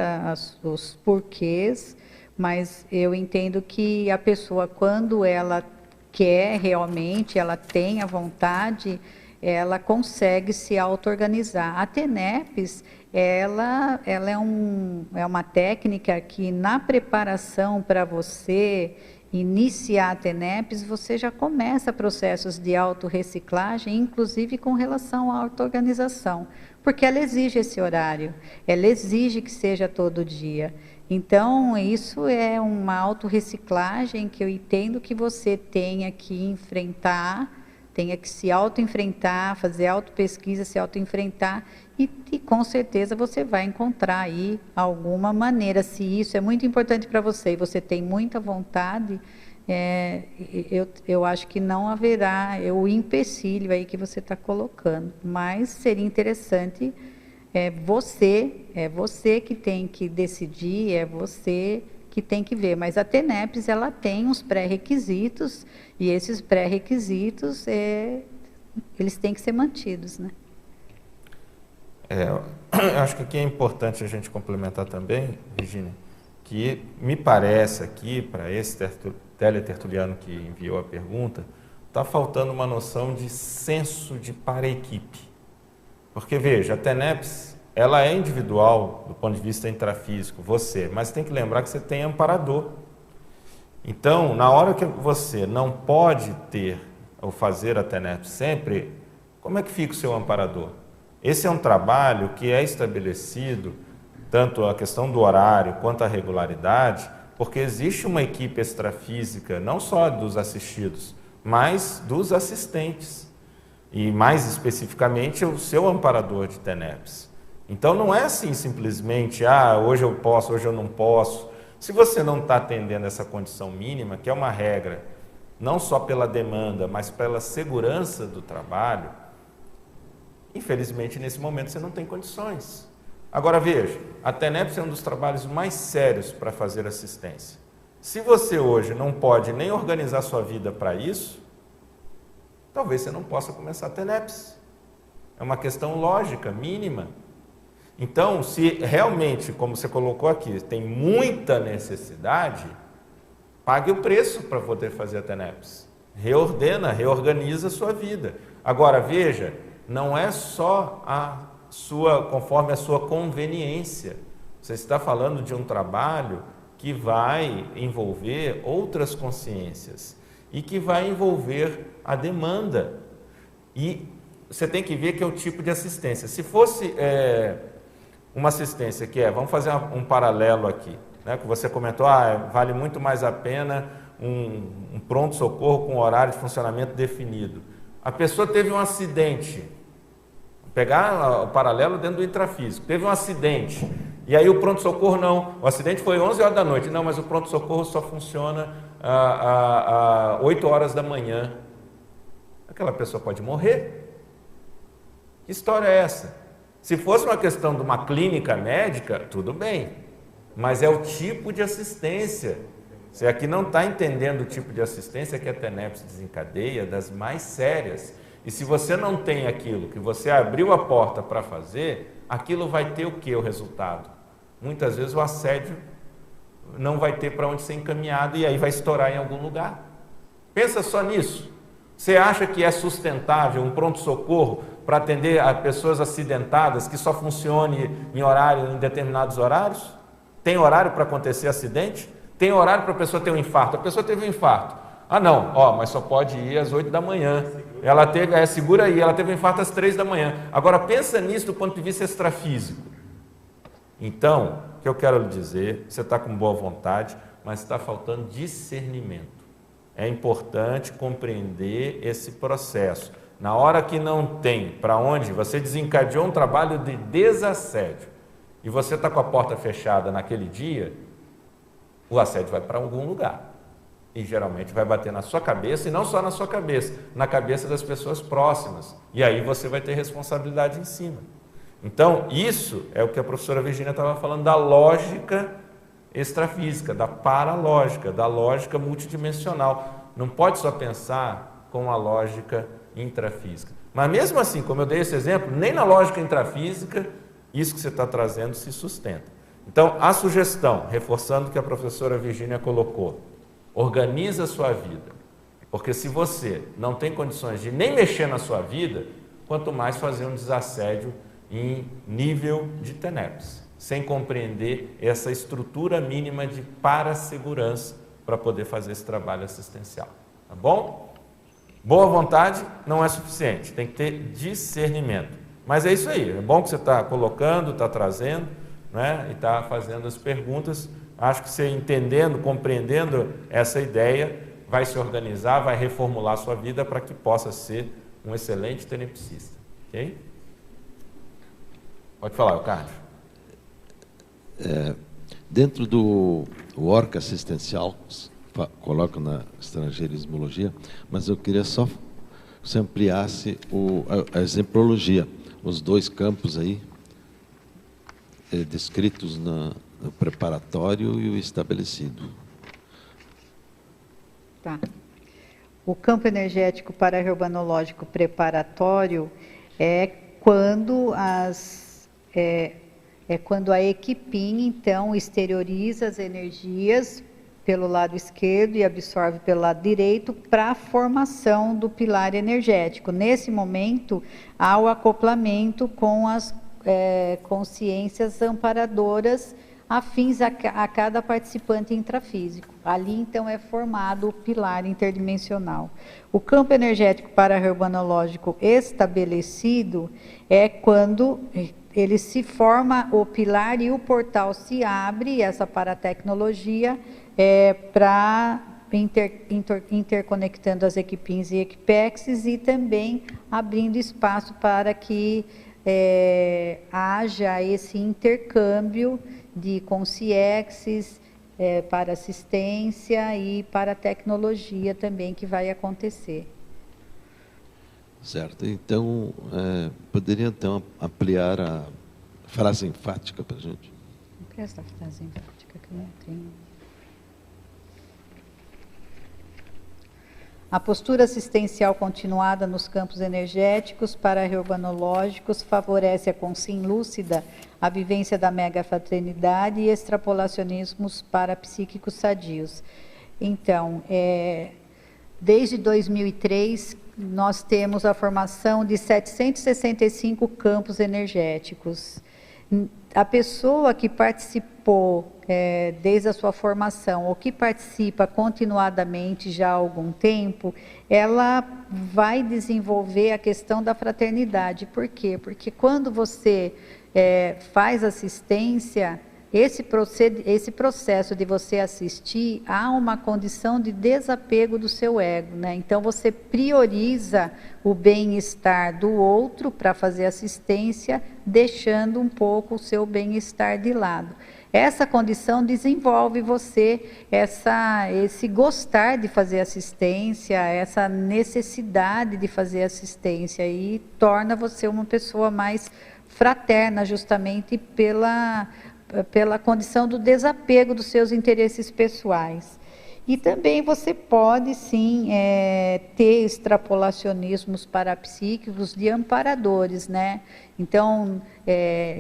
os porquês, mas eu entendo que a pessoa, quando ela quer realmente, ela tem a vontade, ela consegue se auto-organizar. A TENEPS, ela é uma técnica que, na preparação para você iniciar a TENEPS, você já começa processos de autorreciclagem, inclusive com relação à auto-organização, porque ela exige esse horário, ela exige que seja todo dia. Então, isso é uma autorreciclagem que eu entendo que você tenha que enfrentar, tenha que se auto-enfrentar, fazer auto-pesquisa, se auto-enfrentar, e com certeza você vai encontrar aí alguma maneira. Se isso é muito importante para você e você tem muita vontade, eu acho que não haverá o empecilho aí que você está colocando, mas seria interessante, você que tem que decidir, é você que tem que ver, mas a TENEPS, ela tem uns pré-requisitos, e esses pré-requisitos, eles têm que ser mantidos, né? Acho que aqui é importante a gente complementar também, Virginia, que me parece aqui, para esse teletertuliano que enviou a pergunta, está faltando uma noção de senso de para-equipe. Porque, veja, a TENEPS, ela é individual do ponto de vista intrafísico, você, mas tem que lembrar que você tem amparador. Então, na hora que você não pode ter ou fazer a TENEPS sempre, como é que fica o seu amparador? Esse é um trabalho que é estabelecido, tanto a questão do horário quanto a regularidade, porque existe uma equipe extrafísica, não só dos assistidos, mas dos assistentes. E mais especificamente o seu amparador de TENEPS. Então não é assim simplesmente, hoje eu posso, hoje eu não posso. Se você não está atendendo essa condição mínima, que é uma regra, não só pela demanda, mas pela segurança do trabalho, infelizmente nesse momento você não tem condições. Agora veja, a TENEPS é um dos trabalhos mais sérios para fazer assistência. Se você hoje não pode nem organizar sua vida para isso, talvez você não possa começar a TENEPS. É uma questão lógica, mínima. Então, se realmente, como você colocou aqui, tem muita necessidade, pague o preço para poder fazer a TENEPS. Reorganiza a sua vida. Agora, veja, não é só conforme a sua conveniência. Você está falando de um trabalho que vai envolver outras consciências e que vai envolver a demanda. E você tem que ver que é o tipo de assistência. Se fosse uma assistência que vamos fazer um paralelo aqui, né, que você comentou, vale muito mais a pena um pronto-socorro com horário de funcionamento definido. A pessoa teve um acidente, pegar o paralelo dentro do intrafísico, teve um acidente, e aí o pronto-socorro não, o acidente foi 11 horas da noite, não, mas o pronto-socorro só funciona às 8 horas da manhã. Aquela pessoa pode morrer. Que história é essa? Se fosse uma questão de uma clínica médica, tudo bem, mas é o tipo de assistência. Você aqui não está entendendo o tipo de assistência que a TENEPS desencadeia, das mais sérias. E se você não tem aquilo que você abriu a porta para fazer, aquilo vai ter o que, o resultado? Muitas vezes o assédio não vai ter para onde ser encaminhado e aí vai estourar em algum lugar. Pensa só nisso. Você acha que é sustentável um pronto-socorro para atender a pessoas acidentadas que só funcione em determinados horários? Tem horário para acontecer acidente? Tem horário para a pessoa ter um infarto? A pessoa teve um infarto. Não, mas só pode ir às 8 da manhã. Ela teve, segura aí, ela teve um infarto às 3 da manhã. Agora pensa nisso do ponto de vista extrafísico. Então, o que eu quero lhe dizer, você está com boa vontade, mas está faltando discernimento. É importante compreender esse processo. Na hora que não tem para onde, você desencadeou um trabalho de desassédio e você está com a porta fechada naquele dia, o assédio vai para algum lugar. E geralmente vai bater na sua cabeça, e não só na sua cabeça, na cabeça das pessoas próximas. E aí você vai ter responsabilidade em cima. Então, isso é o que a professora Virginia estava falando da lógica extrafísica, da paralógica, da lógica multidimensional. Não pode só pensar com a lógica intrafísica. Mas mesmo assim, como eu dei esse exemplo, nem na lógica intrafísica, isso que você está trazendo se sustenta. Então, a sugestão, reforçando o que a professora Virginia colocou, organiza a sua vida, porque se você não tem condições de nem mexer na sua vida, quanto mais fazer um desassédio em nível de TENEPS, sem compreender essa estrutura mínima de parasegurança para poder fazer esse trabalho assistencial. Tá bom? Boa vontade não é suficiente, tem que ter discernimento. Mas é isso aí, é bom que você está colocando, está trazendo, né, e está fazendo as perguntas, Acho que você entendendo, compreendendo essa ideia, vai se organizar, vai reformular a sua vida para que possa ser um excelente tenepsista. Ok? Pode falar, Carlos. Dentro do ORCA assistencial, coloco na estrangeirismologia, mas eu queria só que você ampliasse a exemplologia, os dois campos aí, descritos no preparatório e o estabelecido. Tá. O campo energético para-urbanológico preparatório é quando quando a equipinha, então, exterioriza as energias pelo lado esquerdo e absorve pelo lado direito para a formação do pilar energético. Nesse momento, há o acoplamento com as consciências amparadoras afins a cada participante intrafísico. Ali, então, é formado o pilar interdimensional. O campo energético para-urbanológico estabelecido é quando ele se forma, o pilar e o portal se abre, essa paratecnologia, para interconectando as equipins e equipexes e também abrindo espaço para que haja esse intercâmbio de consciexes para assistência e para tecnologia também que vai acontecer. Certo. Então, poderia então ampliar a frase enfática para a gente? Presta a frase enfática que eu não tenho. A postura assistencial continuada nos campos energéticos para-urbanológicos favorece a consciência lúcida, a vivência da megafraternidade e extrapolacionismos parapsíquicos sadios. Então, desde 2003, nós temos a formação de 765 campos energéticos. A pessoa que participou desde a sua formação, ou que participa continuadamente já há algum tempo, ela vai desenvolver a questão da fraternidade. Por quê? Porque quando você faz assistência, esse processo de você assistir, há uma condição de desapego do seu ego, né? Então, você prioriza o bem-estar do outro para fazer assistência, deixando um pouco o seu bem-estar de lado. Essa condição desenvolve você esse gostar de fazer assistência, essa necessidade de fazer assistência e torna você uma pessoa mais fraterna, justamente pela condição do desapego dos seus interesses pessoais. E também você pode, sim, ter extrapolacionismos parapsíquicos de amparadores, né? Então,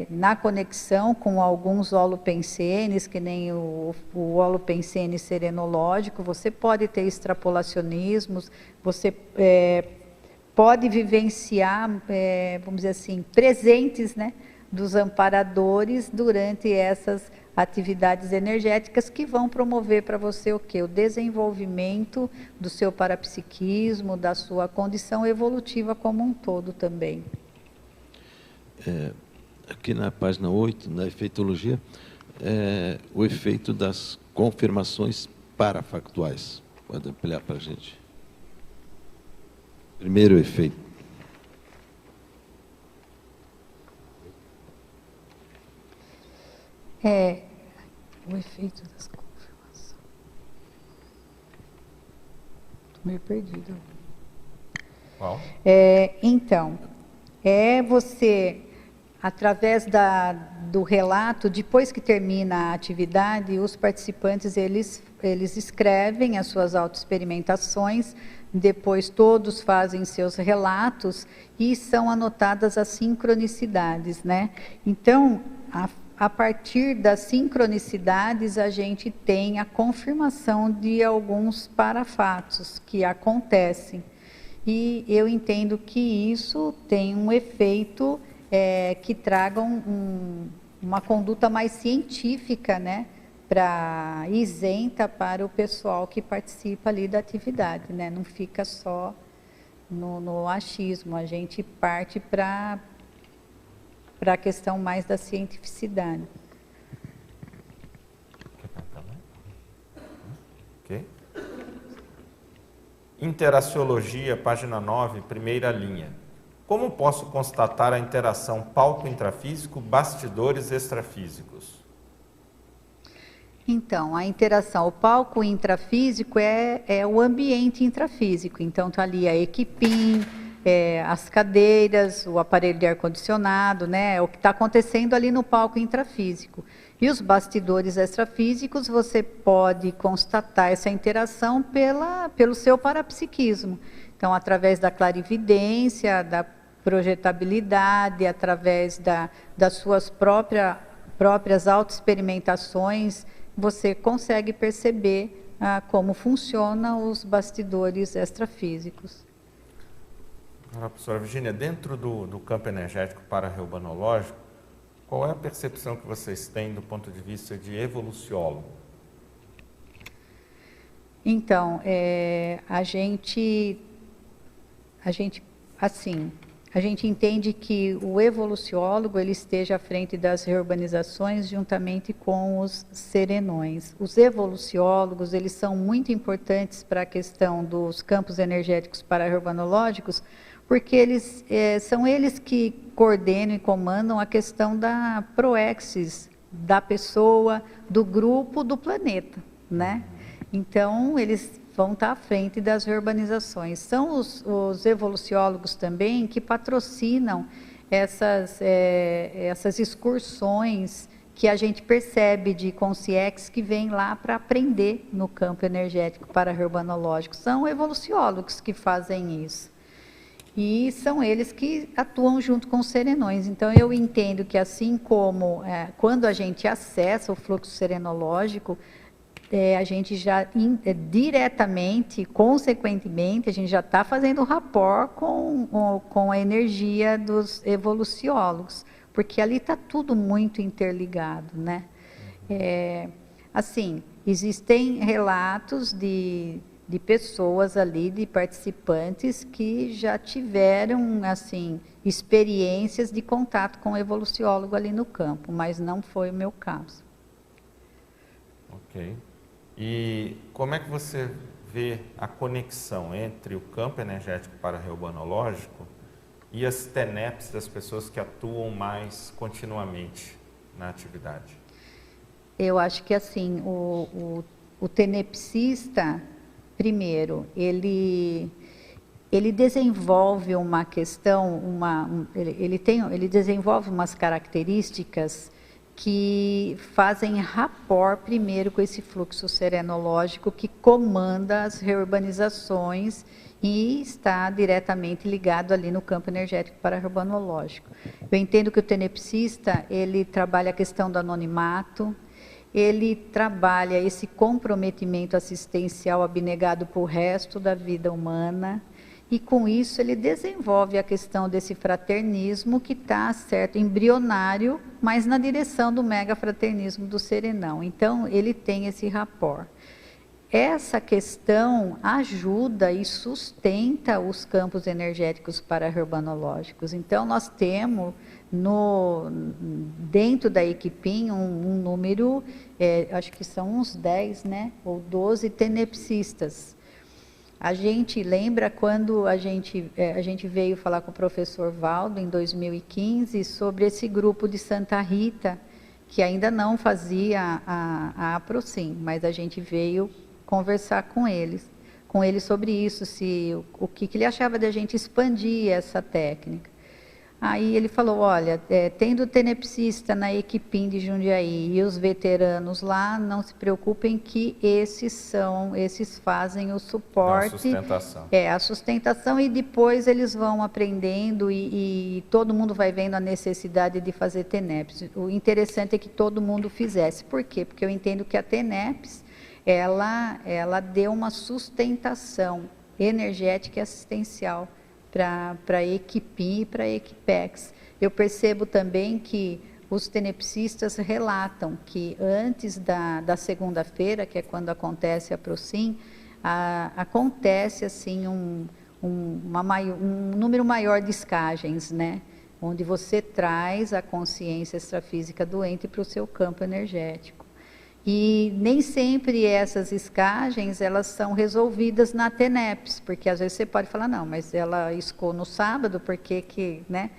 na conexão com alguns holopensenes, que nem o holopensene serenológico, você pode ter extrapolacionismos, você pode vivenciar, vamos dizer assim, presentes, né, dos amparadores durante essas atividades energéticas que vão promover para você o quê? O desenvolvimento do seu parapsiquismo, da sua condição evolutiva como um todo também. Aqui na página 8, na efeitologia, o efeito das confirmações parafactuais. Pode ampliar para a gente. Primeiro efeito. O efeito das confirmações. Estou meio perdida. Qual? Então, você, através do relato, depois que termina a atividade, os participantes, eles escrevem as suas autoexperimentações, depois todos fazem seus relatos e são anotadas as sincronicidades, né? Então, a partir das sincronicidades, a gente tem a confirmação de alguns parafatos que acontecem. E eu entendo que isso tem um efeito que traga uma conduta mais científica, né? Isenta para o pessoal que participa ali da atividade, né? Não fica só no achismo, a gente parte para a questão mais da cientificidade. Ok? Interaciologia, página 9, primeira linha. Como posso constatar a interação palco intrafísico, bastidores extrafísicos? Então, a interação, o palco intrafísico é o ambiente intrafísico. Então, está ali a equipim, as cadeiras, o aparelho de ar-condicionado, né? É o que está acontecendo ali no palco intrafísico. E os bastidores extrafísicos, você pode constatar essa interação pelo seu parapsiquismo. Então, através da clarividência, da projetabilidade, através das suas próprias autoexperimentações, você consegue perceber como funcionam os bastidores extrafísicos. Agora, professora Virgínia, dentro do campo energético para-reubanológico, qual é a percepção que vocês têm do ponto de vista de evoluciólogo? Então, a gente entende que o evoluciólogo ele esteja à frente das reurbanizações juntamente com os serenões. Os evoluciólogos eles são muito importantes para a questão dos campos energéticos para-reurbanológicos, porque são eles que coordenam e comandam a questão da proexis, da pessoa, do grupo, do planeta, né? Então, eles vão estar à frente das reurbanizações. São os evoluciólogos também que patrocinam essas excursões que a gente percebe de consciex que vem lá para aprender no campo energético para-reurbanológico. São evoluciólogos que fazem isso. E são eles que atuam junto com os serenões. Então, eu entendo que assim como quando a gente acessa o fluxo serenológico, a gente já diretamente, consequentemente, a gente já está fazendo rapport com a energia dos evoluciólogos, porque ali está tudo muito interligado, né? Assim, existem relatos de pessoas ali, de participantes que já tiveram, assim, experiências de contato com o evoluciólogo ali no campo, mas não foi o meu caso. Ok. E como é que você vê a conexão entre o campo energético para-reubanológico e as TENEPs das pessoas que atuam mais continuamente na atividade? Eu acho que, assim, o tenepsista, primeiro, ele desenvolve uma questão, ele desenvolve umas características que fazem rapport primeiro com esse fluxo serenológico que comanda as reurbanizações e está diretamente ligado ali no campo energético para-reubanológico. Eu entendo que o tenepsista, ele trabalha a questão do anonimato, ele trabalha esse comprometimento assistencial abnegado por o resto da vida humana, e com isso ele desenvolve a questão desse fraternismo que está, certo, embrionário, mas na direção do megafraternismo do serenão. Então, ele tem esse rapport. Essa questão ajuda e sustenta os campos energéticos para-reubanológicos. Então, nós temos dentro da equipim um número, acho que são uns 10, né, ou 12 tenepsistas. A gente lembra quando a gente veio falar com o professor Valdo em 2015 sobre esse grupo de Santa Rita, que ainda não fazia a APROCIM, mas a gente veio conversar com ele sobre isso, o que ele achava de a gente expandir essa técnica. Aí ele falou, olha, tendo tenepsista na equipim de Jundiaí e os veteranos lá, não se preocupem que esses fazem o suporte. A sustentação. A sustentação, e depois eles vão aprendendo e todo mundo vai vendo a necessidade de fazer TENEPS. O interessante é que todo mundo fizesse. Por quê? Porque eu entendo que a TENEPS, ela deu uma sustentação energética e assistencial para a equipim e para a equipex. Eu percebo também que os tenepsistas relatam que antes da segunda-feira, que é quando acontece a PROCIM, acontece assim um número maior de escagens, né? Onde você traz a consciência extrafísica doente para o seu campo energético. E nem sempre essas escagens, elas são resolvidas na TENEPS, porque às vezes você pode falar, não, mas ela escou no sábado, por que que, né?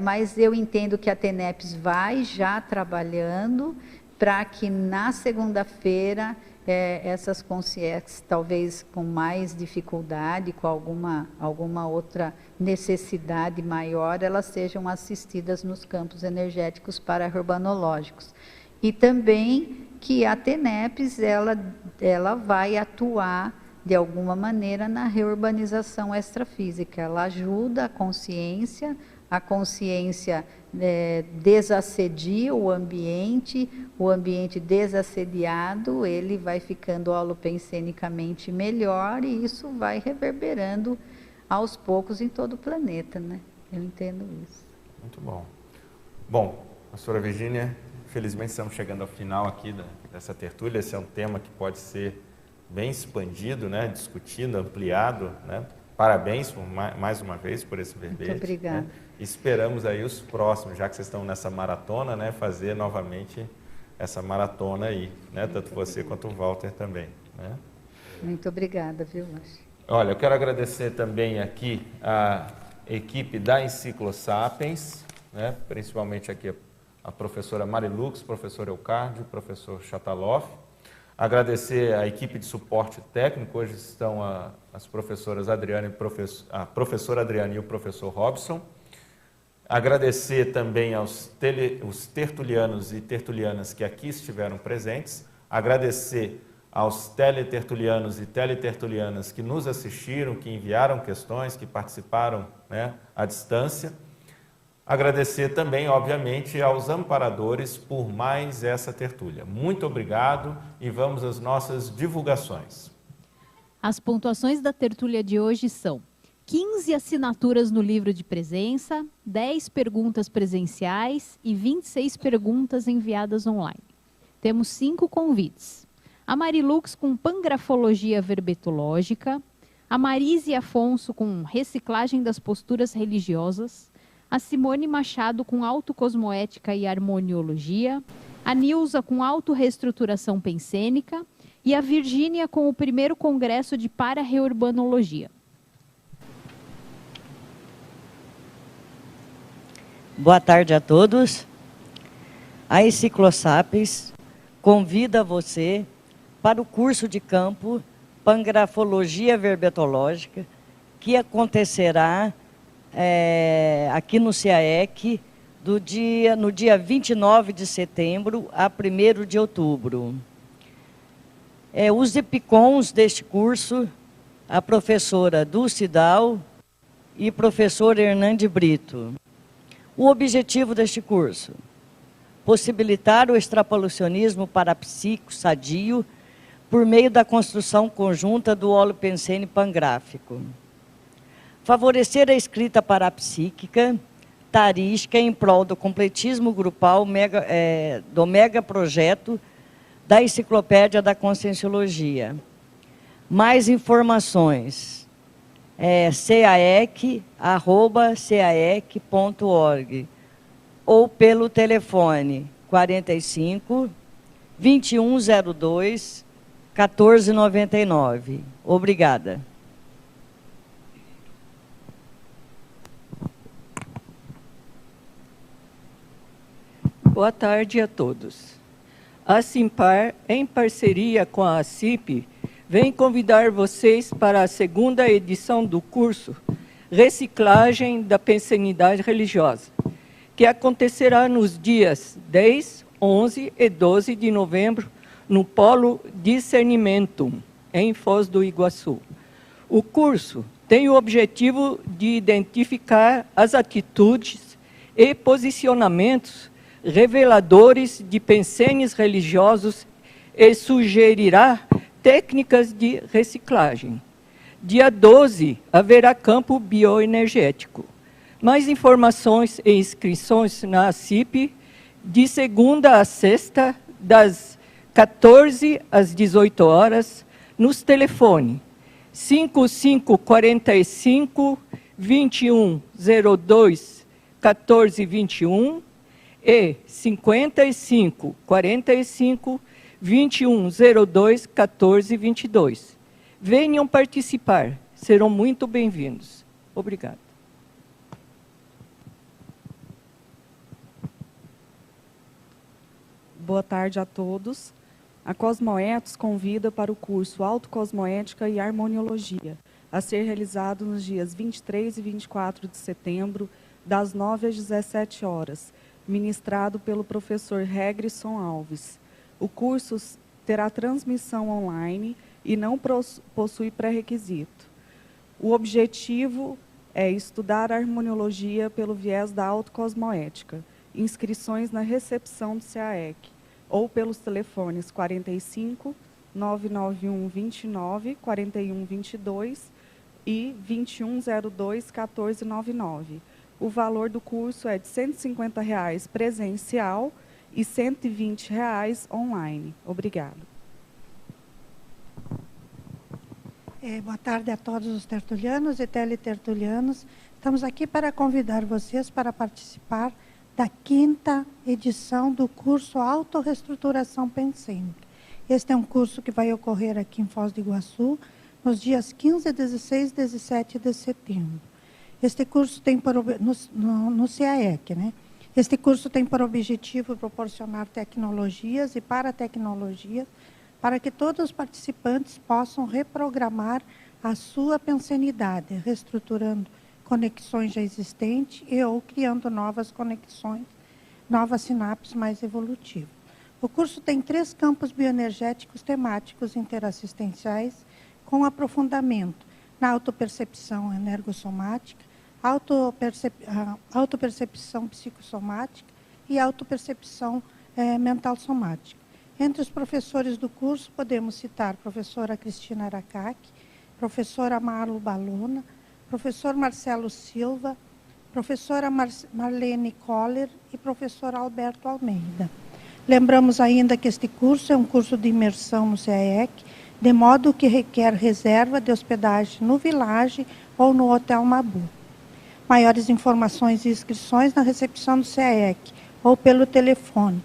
Mas eu entendo que a TENEPS vai já trabalhando para que na segunda-feira essas consciências, talvez com mais dificuldade, com alguma outra necessidade maior, elas sejam assistidas nos campos energéticos para-urbanológicos. E também que a TENEPS, ela vai atuar de alguma maneira na reurbanização extrafísica. Ela ajuda a consciência desassedia o ambiente desassediado, ele vai ficando holopensenicamente melhor e isso vai reverberando aos poucos em todo o planeta, né? Eu entendo isso. Muito bom. Bom, professora Virgínia, infelizmente estamos chegando ao final aqui dessa tertúlia. Esse é um tema que pode ser bem expandido, né? Discutido, ampliado, né? Parabéns mais uma vez por esse verbete. Muito obrigada. Né? Esperamos aí os próximos, já que vocês estão nessa maratona, né? Fazer novamente essa maratona aí, né? Tanto você quanto o Walter também, né? Muito obrigada, viu, Márcio? Olha, eu quero agradecer também aqui a equipe da Enciclosapiens, né? Principalmente aqui a professora Marilux, professor Eucárdio, professor Chataloff. Agradecer a equipe de suporte técnico, hoje estão as professoras Adriane, a professora Adriane e o professor Robson. Agradecer também os tertulianos e tertulianas que aqui estiveram presentes. Agradecer aos teletertulianos e teletertulianas que nos assistiram, que enviaram questões, que participaram, né, à distância. Agradecer também, obviamente, aos amparadores por mais essa tertúlia. Muito obrigado e vamos às nossas divulgações. As pontuações da tertúlia de hoje são 15 assinaturas no livro de presença, 10 perguntas presenciais e 26 perguntas enviadas online. Temos 5 convites. A Marilux com pangrafologia verbetológica, a Marise Afonso com reciclagem das posturas religiosas, a Simone Machado com autocosmoética e harmoniologia, a Nilza com autorreestruturação pensênica e a Virgínia com o primeiro congresso de para-reurbanologia. Boa tarde a todos. A Enciclosapiens convida você para o curso de campo Pangrafologia Verbetológica, que acontecerá aqui no CAEC no dia 29 de setembro a 1º de outubro. Os EPICONs deste curso, a professora Dulce Dal e professor Hernande Brito. O objetivo deste curso: possibilitar o extrapolacionismo parapsíquico sadio por meio da construção conjunta do holopensene pangráfico. Favorecer a escrita parapsíquica, tarística em prol do completismo grupal do megaprojeto da Enciclopédia da Conscienciologia. Mais informações, caec@caec.org ou pelo telefone 45 2102 1499. Obrigada. Boa tarde a todos. A Simpar, em parceria com a ACIP, vem convidar vocês para a segunda edição do curso Reciclagem da Pensenidade Religiosa, que acontecerá nos dias 10, 11 e 12 de novembro, no Polo Discernimentum, em Foz do Iguaçu. O curso tem o objetivo de identificar as atitudes e posicionamentos reveladores de pensenes religiosos e sugerirá técnicas de reciclagem. Dia 12, haverá campo bioenergético. Mais informações e inscrições na ACIP, de segunda a sexta, das 14 às 18 horas, nos telefones 5545 2102 1421 e 5545 2102-1422. Venham participar, serão muito bem-vindos. Obrigado. Boa tarde a todos. A Cosmoetos convida para o curso Autocosmoética e Harmoniologia, a ser realizado nos dias 23 e 24 de setembro, das 9 às 17 horas, ministrado pelo professor Regrisson Alves. O curso terá transmissão online e não possui pré-requisito. O objetivo é estudar a harmoniologia pelo viés da autocosmoética. Inscrições na recepção do CAEC ou pelos telefones 45 991 29 41 22 e 2102 1499. O valor do curso é de R$ 150 presencial e R$ 120 online. Obrigado. Boa tarde a todos os tertulianos e teletertulianos. Estamos aqui para convidar vocês para participar da 5ª edição do curso Autorreestruturação Pensênica. Este é um curso que vai ocorrer aqui em Foz do Iguaçu, nos dias 15, 16 e 17 de setembro. Este curso tem no CAEC, né? Este curso tem por objetivo proporcionar tecnologias e paratecnologias para que todos os participantes possam reprogramar a sua pensenidade, reestruturando conexões já existentes e ou criando novas conexões, novas sinapses mais evolutivas. O curso tem 3 campos bioenergéticos temáticos interassistenciais com aprofundamento na autopercepção energossomática, autopercepção psicossomática e autopercepção mental somática. Entre os professores do curso, podemos citar a professora Cristina Aracaki, professora Marlo Balona, professor Marcelo Silva, professora Marlene Koller e professor Alberto Almeida. Lembramos ainda que este curso é um curso de imersão no CAEC, de modo que requer reserva de hospedagem no Village ou no Hotel Mabu. Maiores informações e inscrições na recepção do CAEC ou pelo telefone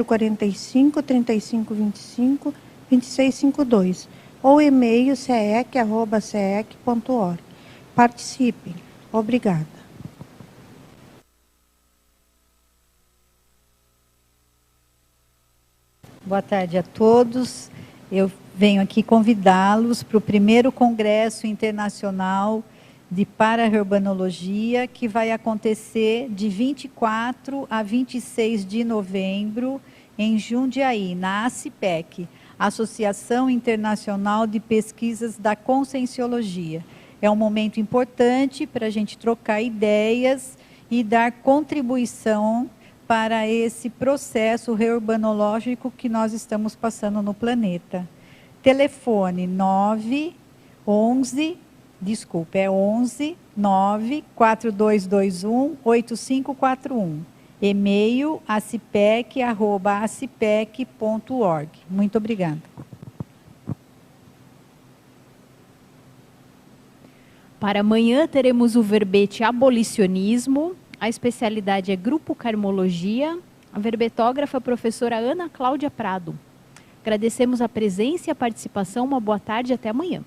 045 3525 2652 ou e-mail caec@caec.org. Participem. Obrigada. Boa tarde a todos. Eu venho aqui convidá-los para o primeiro Congresso Internacional de Para-Urbanologia, que vai acontecer de 24 a 26 de novembro em Jundiaí, na ACIPEC, Associação Internacional de Pesquisas da Conscienciologia. É um momento importante para a gente trocar ideias e dar contribuição para esse processo reurbanológico que nós estamos passando no planeta. Telefone 11 94221 8541. E-mail acipec@acipec.org. Muito obrigada. Para amanhã teremos o verbete abolicionismo. A especialidade é Grupo Karmologia. A verbetógrafa é a professora Ana Cláudia Prado. Agradecemos a presença e a participação. Uma boa tarde e até amanhã.